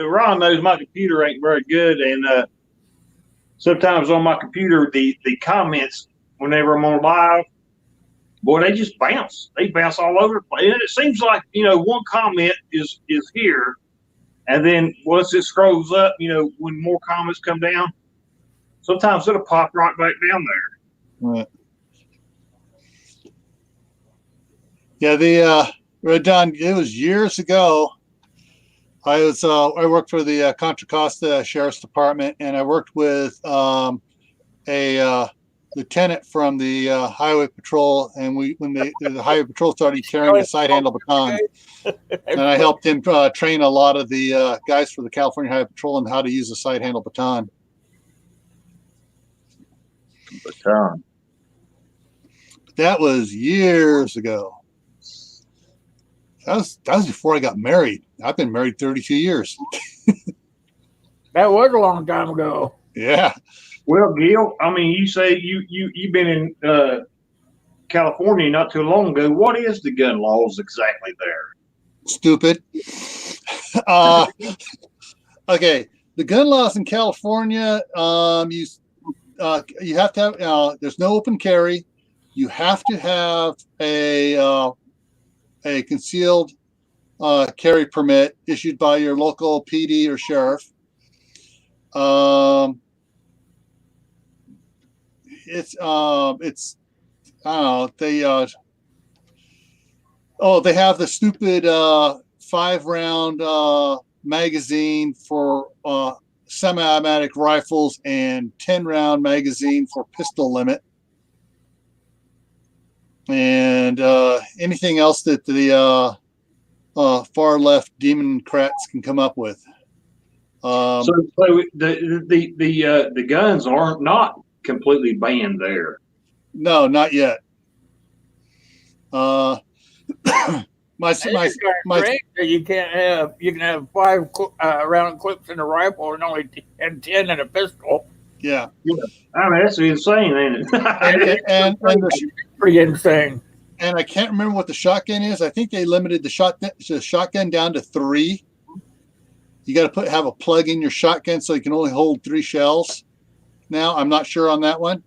Ron knows my computer ain't very good, and sometimes on my computer the comments whenever I'm on live, boy, they just bounce. They bounce all over the place, and it seems like one comment is here, and then once it scrolls up, when more comments come down, sometimes it'll pop right back down there. Right. Yeah, Don. It was years ago. I worked for the Contra Costa Sheriff's Department, and I worked with a lieutenant from the Highway Patrol, and when the Highway Patrol started carrying the side handle baton, and I helped him train a lot of the guys for the California Highway Patrol on how to use the side handle baton. That was years ago. That was before I got married. I've been married 32 years. That was a long time ago. Yeah. Well, Gil, I mean, you say you've been in California not too long ago. What is the gun laws exactly there? Stupid. Okay, the gun laws in California, you have to have. There's no open carry. You have to have a concealed carry permit issued by your local PD or sheriff. It's I don't know, they have the stupid 5-round magazine for semi-automatic rifles and 10-round magazine for pistol limit, and anything else that the far left Democrats can come up with. So the guns are not completely banned there. No, not yet. My you can have 5 round clips in a rifle and only 10 in a pistol. Yeah. I mean, that's insane, ain't it? and pretty insane. And I can't remember what the shotgun is. I think they limited the shotgun down to 3. You got to have a plug in your shotgun so you can only hold 3 shells. Now, I'm not sure on that one,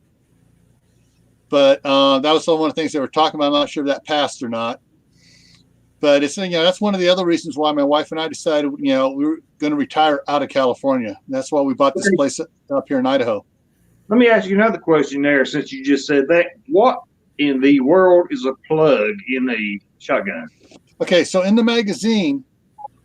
but that was one of the things they were talking about. I'm not sure if that passed or not. But it's that's one of the other reasons why my wife and I decided we were going to retire out of California. That's why we bought this place up here in Idaho. Let me ask you another question there, since you just said that. What in the world is a plug in a shotgun? Okay, so in the magazine,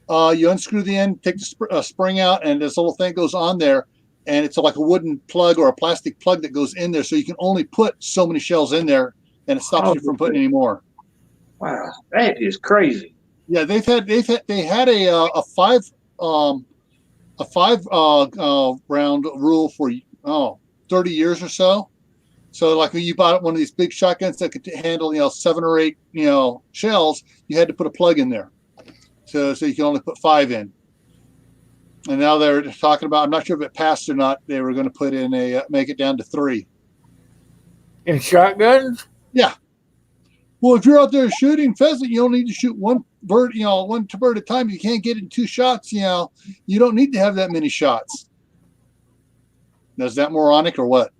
you unscrew the end, take the spring out, and this little thing goes on there, and it's like a wooden plug or a plastic plug that goes in there, so you can only put so many shells in there, and it stops you from putting any more. Wow, that is crazy. Yeah, they had a 5 round rule for 30 years or so. So like when you bought one of these big shotguns that could handle 7 or 8 shells, you had to put a plug in there, so you can only put 5 in. And now they're talking about, I'm not sure if it passed or not, they were going to put in make it down to 3. In shotguns? Yeah. Well, if you're out there shooting pheasant, you don't need to shoot one bird, one bird at a time. You can't get it in 2 shots, you don't need to have that many shots. Now, is that moronic or what?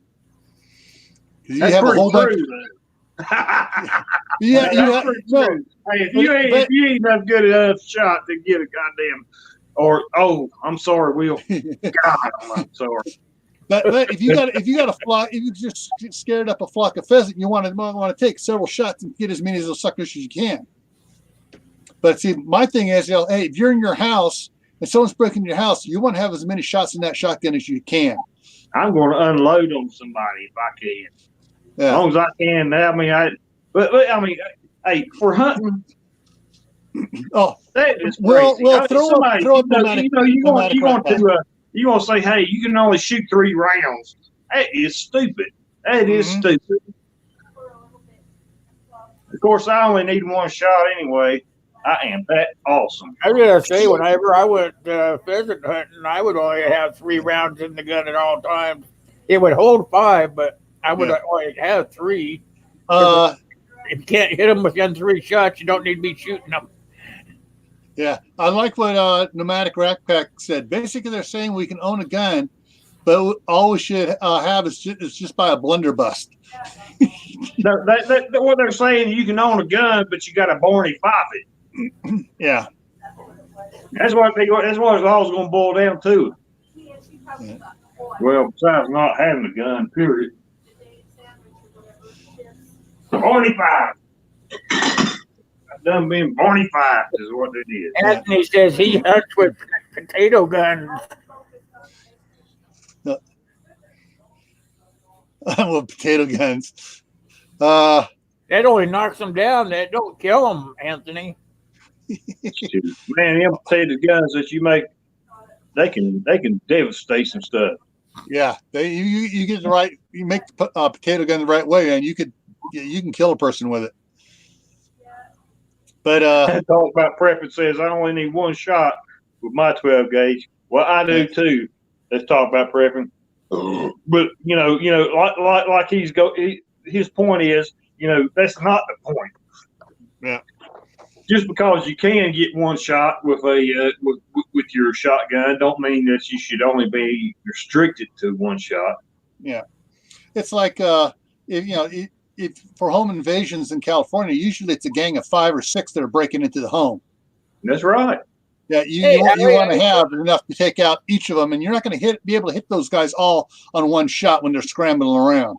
Because you That's have a pretty whole bunch. true. Yeah, That's pretty true. Hey, if you ain't enough good enough shot to get a goddamn, I'm sorry, Will. God, I'm sorry. But if you got a flock, if you just scared up a flock of pheasant, you want to take several shots and get as many of those suckers as you can. But see, my thing is, hey, if you're in your house and someone's breaking your house, you want to have as many shots in that shotgun as you can. I'm going to unload on somebody if I can. Yeah. As long as I can. But hey, for hunting. Oh, that is crazy. Well, throw up pneumatic. You gonna say, hey, you can only shoot 3 rounds. That is stupid. That is stupid. Of course, I only need 1 shot anyway. I am that awesome. I was gonna say, whenever I went pheasant hunting, I would only have 3 rounds in the gun at all times. It would hold 5, but I would only have 3. If you can't hit them within 3 shots, you don't need to be shooting them. Yeah, I like what Pneumatic Rackpack said. Basically, they're saying we can own a gun, but all we should have is just buy a blunderbuss. What they're saying, you can own a gun, but you got to Barney Fife it. Yeah, that's what it's all going to boil down to. Yeah. Well, besides not having a gun, period. Barney Fife. Done being Barney Fife is what it is. Anthony says he hunts with potato guns. With potato guns. That only knocks them down. That don't kill them, Anthony. Man, them potato guns that you make, they can devastate some stuff. Yeah, you get the right. You make the potato gun the right way, and you can kill a person with it. But talk about prepping says I only need 1 shot with my 12 gauge. Well, I do too. Let's talk about prepping. But like his point is, that's not the point. Yeah. Just because you can get 1 shot with a with your shotgun, don't mean that you should only be restricted to 1 shot. Yeah, it's like if for home invasions in California, usually it's a gang of 5 or 6 that are breaking into the home. That's right. Yeah, you want to have enough to take out each of them, and you're not going to be able to hit those guys all on 1 shot when they're scrambling around.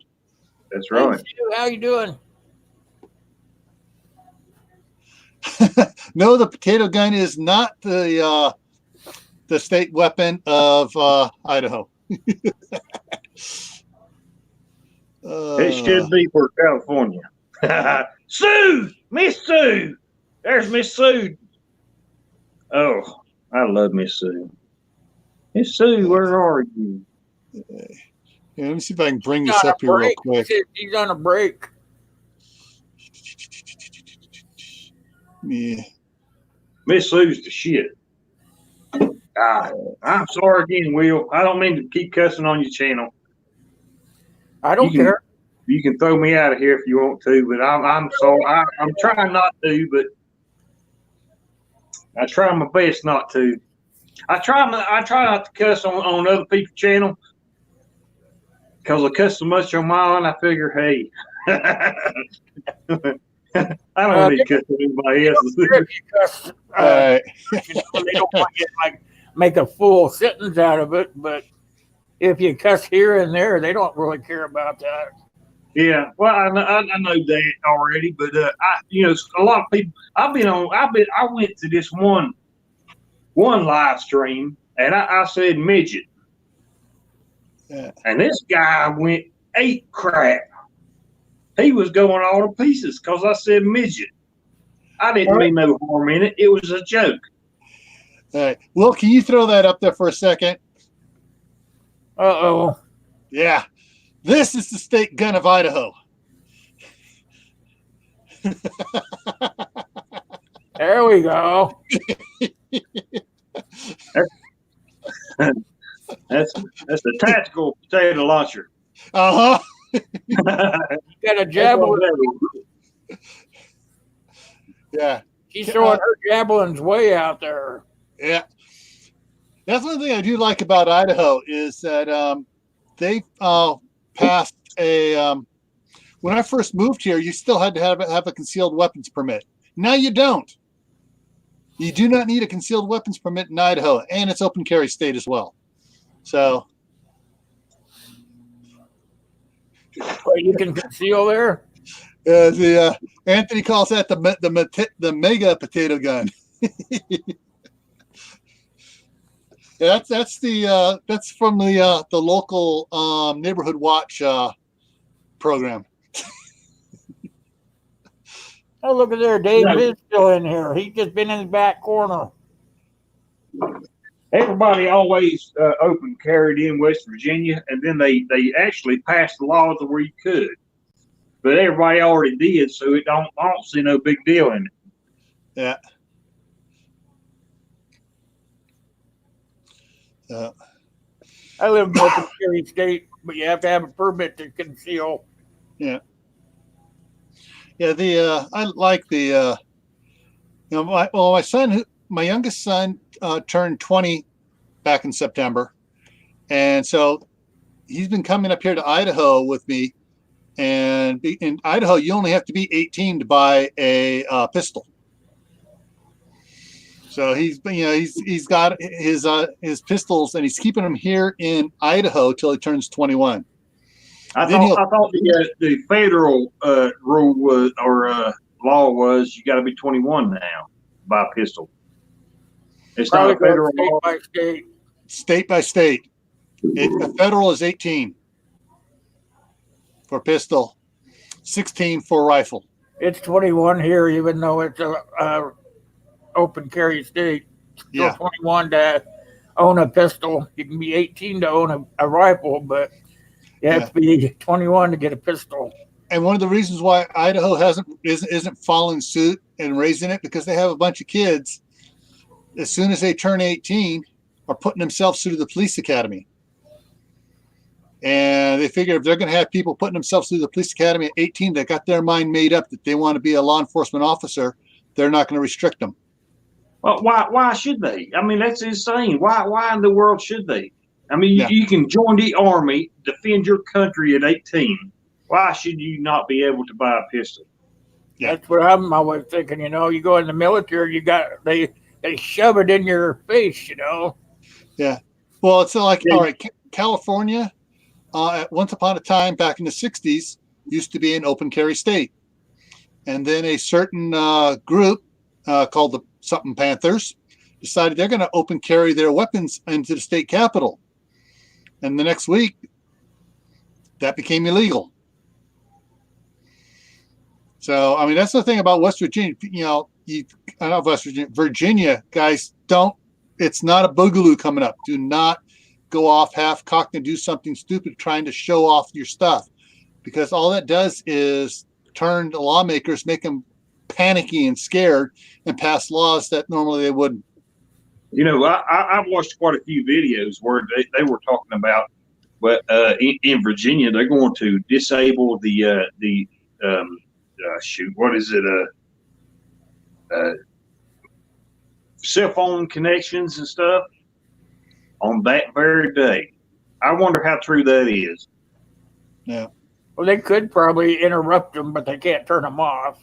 That's right. Hey, how you doing? No, the potato gun is not the state weapon of Idaho. It should be for California. Sue! Miss Sue! There's Miss Sue. Oh, I love Miss Sue. Miss Sue, where are you? Yeah, let me see if I can bring this up here real quick. He's on a break. Yeah. Miss Sue's the shit. I'm sorry again, Will. I don't mean to keep cussing on your channel. I don't care. You can throw me out of here if you want to, but I'm sorry. I'm trying not to, but I try my best not to. I try not to cuss on other people's channel because I cuss so much on mine. I figure, hey, I don't need to cuss on anybody else. They don't want you to make a full sentence out of it, but if you cuss here and there, they don't really care about that. Yeah, well, I know that already, but a lot of people. I went to this one live stream, and I said midget, and this guy went ape crap. He was going all to pieces because I said midget. I didn't mean no harm in it. It was a joke. All right. Well, can you throw that up there for a second? Uh-oh. Yeah. This is the state gun of Idaho. There we go. That's the tactical potato launcher. Uh huh. Got a javelin. Yeah. She's throwing her javelins way out there. Yeah. That's one thing I do like about Idaho is that they passed a. When I first moved here, you still had to have a concealed weapons permit. Now you don't. You do not need a concealed weapons permit in Idaho, and it's open carry state as well. So. Well, you can conceal there. Anthony calls that the mega potato gun. Yeah, that's from the local neighborhood watch program. Oh, look at there. Dave is still in here. He's just been in the back corner. Everybody always open carried in West Virginia, and then they actually passed the laws of where you could. But everybody already did, so I don't see no big deal in it. Yeah. I live in open carry state, but you have to have a permit to conceal. Yeah. Yeah. I like the. My youngest son turned 20 back in September, and so he's been coming up here to Idaho with me. And in Idaho, you only have to be 18 to buy a pistol. So he's got his pistols, and he's keeping them here in Idaho till he turns 21. I thought the federal rule was law was you got to be 21 now to buy a pistol. It's Probably not a federal state law. by state. State by state. The federal is 18 for pistol, 16 for rifle. It's 21 here, even though it's a open carry state. Still 21 to own a pistol. You can be 18 to own a rifle, but you have to be 21 to get a pistol. And one of the reasons why Idaho isn't following suit and raising it, because they have a bunch of kids, as soon as they turn 18, are putting themselves through the police academy. And they figure if they're going to have people putting themselves through the police academy at 18 that got their mind made up that they want to be a law enforcement officer, they're not going to restrict them. Well, why should they? I mean, that's insane. Why in the world should they? I mean, you can join the Army, defend your country at 18. Why should you not be able to buy a pistol? Yeah. That's what I'm always thinking. You go in the military, they shove it in your face. Yeah. Well, it's like all right, California. Once upon a time, back in the 60s, used to be an open carry state. And then a certain group called the something Panthers decided they're going to open carry their weapons into the state capitol. And the next week, that became illegal. So, I mean, that's the thing about West Virginia. Not West Virginia, Virginia guys, it's not a boogaloo coming up. Do not go off half-cocked and do something stupid trying to show off your stuff, because all that does is turn the lawmakers, make them panicky and scared, and pass laws that normally they wouldn't. I've watched quite a few videos where they were talking about, but in Virginia they're going to disable the what is it? Cell phone connections and stuff on that very day. I wonder how true that is. Yeah. Well, they could probably interrupt them, but they can't turn them off.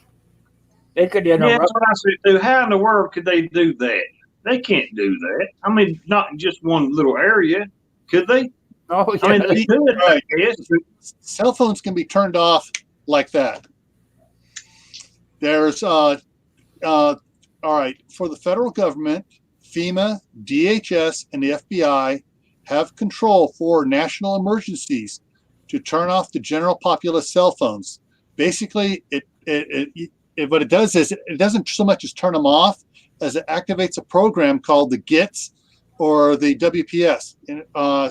They could interrupt. Yeah, that's what I said too. How in the world could they do that? They can't do that. I mean, not in just one little area, could they? Oh, yeah. I mean, they could. Right. I guess. Cell phones can be turned off like that. There's all right, for the federal government, FEMA, DHS, and the FBI have control for national emergencies to turn off the general populace cell phones. Basically, what it does is it doesn't so much as turn them off as it activates a program called the GITS or the WPS.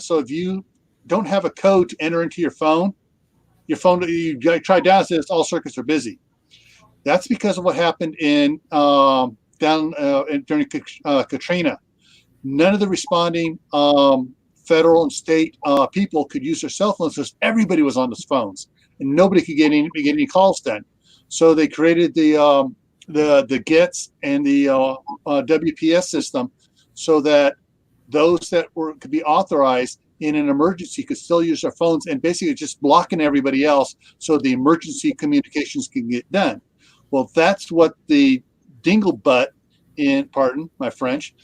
So if you don't have a code to enter into your phone you try down, says all circuits are busy. That's because of what happened in during Katrina. none of the responding federal and state people could use their cell phones because everybody was on those phones and nobody could get any calls done. So they created the GETS and the WPS system so that those that could be authorized in an emergency could still use their phones, and basically just blocking everybody else so the emergency communications can get done. Well, that's what the dinglebutt pardon my French,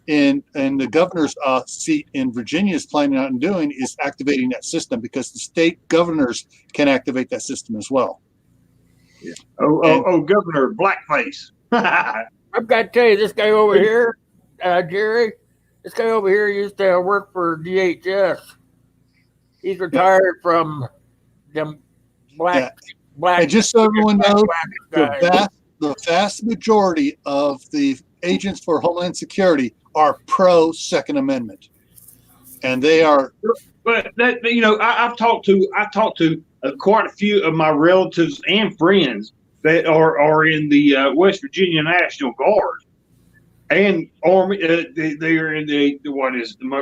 in the governor's seat in Virginia is planning on doing is activating that system, because the state governors can activate that system as well. Yeah. Governor Blackface. I've got to tell you, this guy over here, Jerry, this guy over here used to work for DHS. He's retired from them black. And just so everyone knows, the vast majority of the agents for Homeland Security are pro Second Amendment, and they are. But that, I've talked to quite a few of my relatives and friends that are in the West Virginia National Guard and Army. They are in the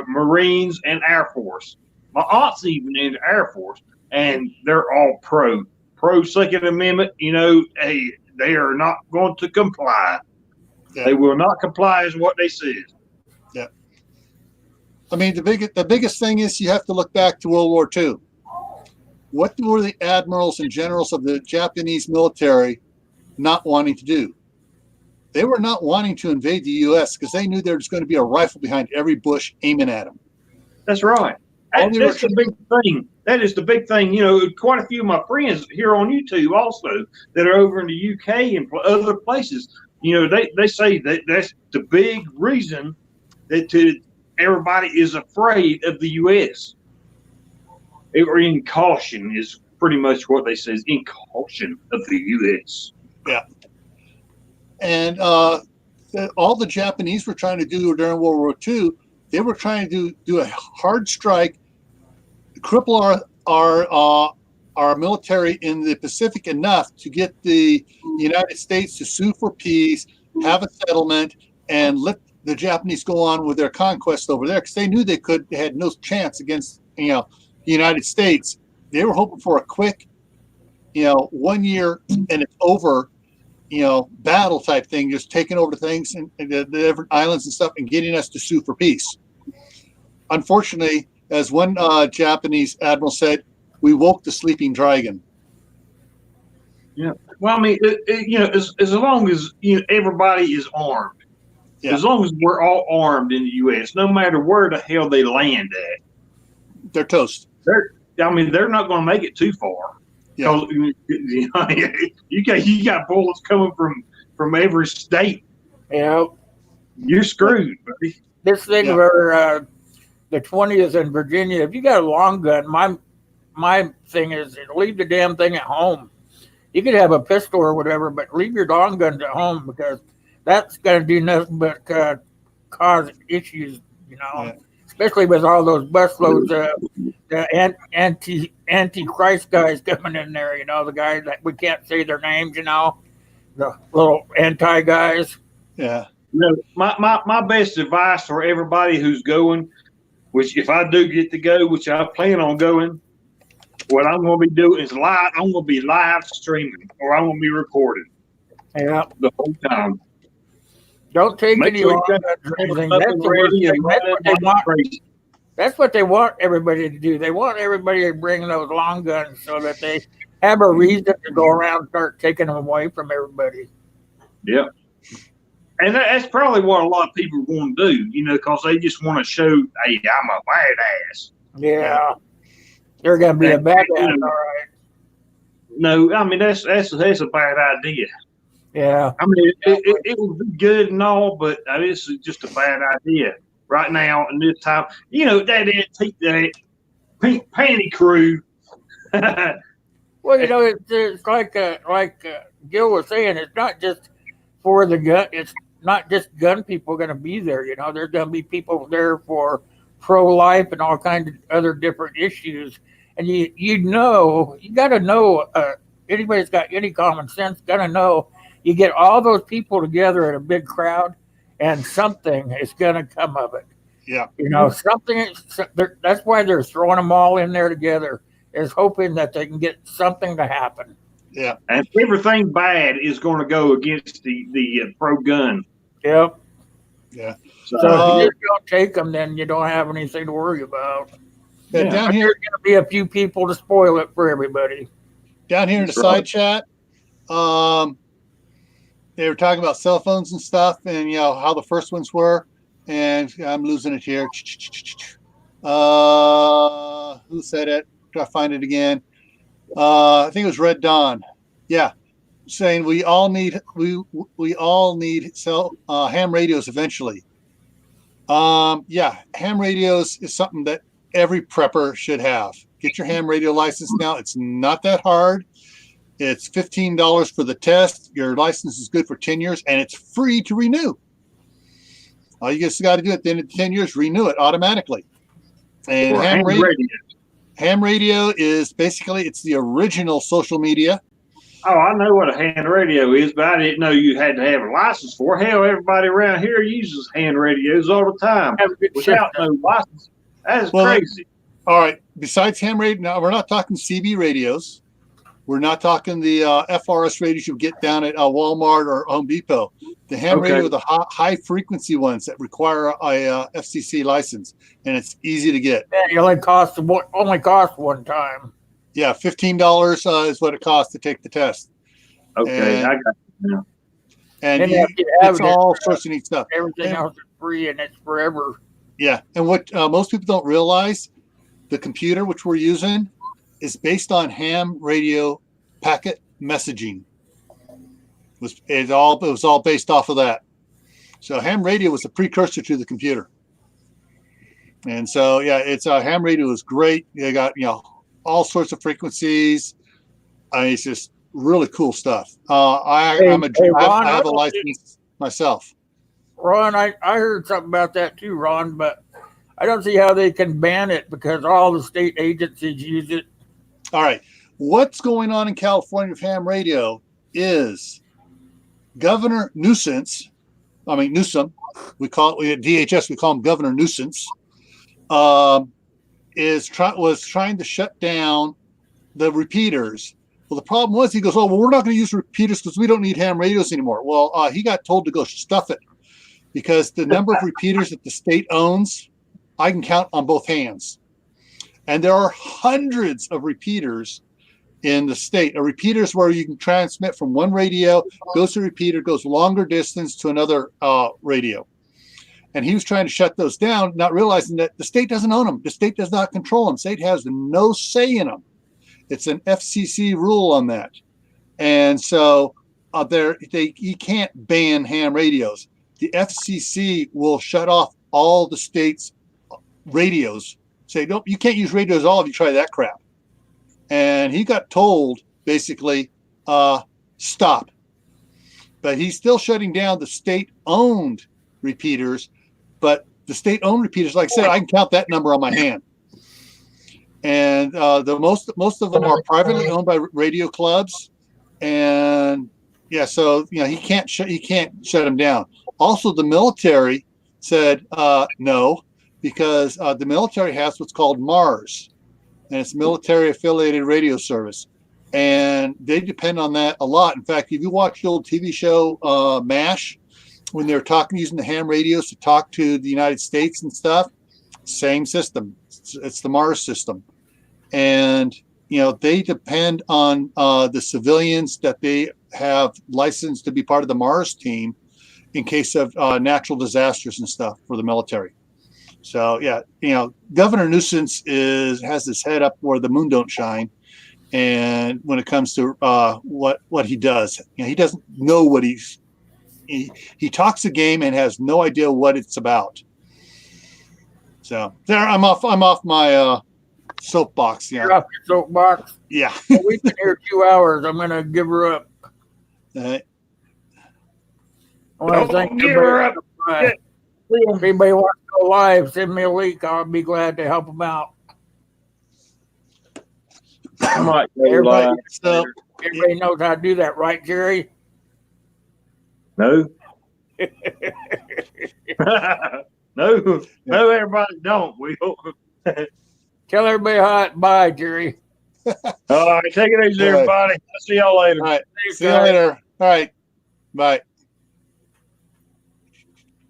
Marines and Air Force. My aunt's even in the Air Force, and they're all pro Second Amendment. They are not going to comply. Yeah. They will not comply, is what they said. Yeah. I mean, the biggest thing is you have to look back to World War II. What were the admirals and generals of the Japanese military not wanting to do? They were not wanting to invade the U.S. because they knew there was going to be a rifle behind every bush aiming at them. That's right. That's the big thing. That is the big thing. Quite a few of my friends here on YouTube also that are over in the UK and other places, they say that that's the big reason that everybody is afraid of the U.S. Or in caution is pretty much what they say, is in caution of the U.S. Yeah. And all the Japanese were trying to do during World War II, they were trying to do a hard strike, cripple our military in the Pacific enough to get the United States to sue for peace, have a settlement, and let the Japanese go on with their conquest over there, because they knew they had no chance against the United States. They were hoping for a quick 1 year and it's over battle type thing, just taking over things and the different islands and stuff and getting us to sue for peace. Unfortunately, as one Japanese admiral said, we woke the sleeping dragon. Yeah. Well, I mean, as long as everybody is armed, as long as we're all armed in the U.S., no matter where the hell they land at, they're toast. They're not going to make it too far. Yeah. You got bullets coming from every state. You're screwed, buddy. This thing where the 20th in Virginia, if you got a long gun, my thing is leave the damn thing at home. You could have a pistol or whatever, but leave your long guns at home, because that's going to do nothing but cause issues, especially with all those busloads the anti-Christ guys coming in there, the guys that we can't say their names, the little anti guys. Yeah. My best advice for everybody who's going, which if I do get to go, which I plan on going, what I'm going to be doing is I'm going to be live streaming, or I'm going to be recording. Yeah. The whole time. Don't take any long guns or anything. That's what they want everybody to do. They want everybody to bring those long guns so that they have a reason to go around and start taking them away from everybody. Yeah. And that's probably what a lot of people want to do, because they just want to show, hey, I'm a badass. Yeah. They're going to be a badass, all right. No, I mean, that's a bad idea. Yeah. I mean, it would be good and all, but this is just a bad idea right now in this time. That pink panty crew. Well, it's like Gil was saying, it's not just for the gun. It's not just gun people going to be there. There's going to be people there for pro-life and all kinds of other different issues. And you got to know, anybody that's got any common sense got to know, you get all those people together in a big crowd, and something is going to come of it. Yeah. You know, that's why they're throwing them all in there together, is hoping that they can get something to happen. Yeah. And everything bad is going to go against the pro gun. Yep. Yeah. So if you just don't take them, then you don't have anything to worry about. Yeah, down But here, there's going to be a few people to spoil it for everybody. Down here in the side chat, they were talking about cell phones and stuff, and how the first ones were. And I'm losing it here. Who said it? Try to find it again. I think it was Red Dawn. Yeah, saying we all need ham radios eventually. Yeah, ham radios is something that every prepper should have. Get your ham radio license now. It's not that hard. It's $15 for the test. Your license is good for 10 years, and it's free to renew. All you just got to do at the end of 10 years, renew it automatically. And ham radio is basically, it's the original social media. Oh, I know what a hand radio is, but I didn't know you had to have a license for it. Hell, everybody around here uses hand radios all the time without no license. That is crazy. All right. Besides ham radio, now we're not talking CB radios. We're not talking the FRS radios you get down at Walmart or Home Depot. The ham radio are the high frequency ones that require a FCC license, and it's easy to get. Yeah, it only cost one time. Yeah, $15 is what it costs to take the test. Okay, I got it now. And it's all sorts of neat stuff. Everything else is free, and it's forever. Yeah, and what most people don't realize, the computer which we're using is based on ham radio packet messaging. It was all based off of that. So ham radio was a precursor to the computer. And so it's ham radio is great. They got all sorts of frequencies. It's just really cool stuff. I have a license myself. Ron, I heard something about that too, Ron, but I don't see how they can ban it because all the state agencies use it. All right. What's going on in California with ham radio is Governor Newsom, we call it DHS, we call him Governor Nuisance, was trying to shut down the repeaters. Well, the problem was, he goes, well, we're not going to use repeaters because we don't need ham radios anymore. Well, he got told to go stuff it because the number of repeaters that the state owns, I can count on both hands. And there are hundreds of repeaters in the state. A repeater is where you can transmit from one radio, goes to a repeater, goes longer distance to another radio. And he was trying to shut those down, not realizing that the state doesn't own them. The state does not control them. The state has no say in them. It's an FCC rule on that. And so he can't ban ham radios. The FCC will shut off all the state's radios. Say, no, you can't use radios at all if you try that crap. And he got told, basically, stop. But he's still shutting down the state-owned repeaters. But the state-owned repeaters, like I said, I can count that number on my hand. And the most of them are privately owned by radio clubs. And so he can't shut them down. Also, the military said no, because the military has what's called MARS, and it's military affiliated radio service, and they depend on that a lot. In fact, if you watch the old TV show MASH, when they're using the ham radios to talk to the United States and stuff, same system. It's the MARS system, and they depend on the civilians that they have licensed to be part of the MARS team in case of natural disasters and stuff for the military. So Governor Newsom has his head up where the moon don't shine, and when it comes to what he does, he doesn't know what he talks a game and has no idea what it's about. So there, I'm off my soapbox. You're off your soapbox. Yeah. We've been here 2 hours. I'm gonna give her up. Don't give her up. If anybody wants to go live, send me a link. I'll be glad to help them out. Everybody knows how to do that, right, Jerry? No. No, no, everybody don't. We Tell everybody bye, Jerry. all right, take it easy, All right. everybody. I'll see y'all later. All right. Thanks, See you guys. later. All right. Bye.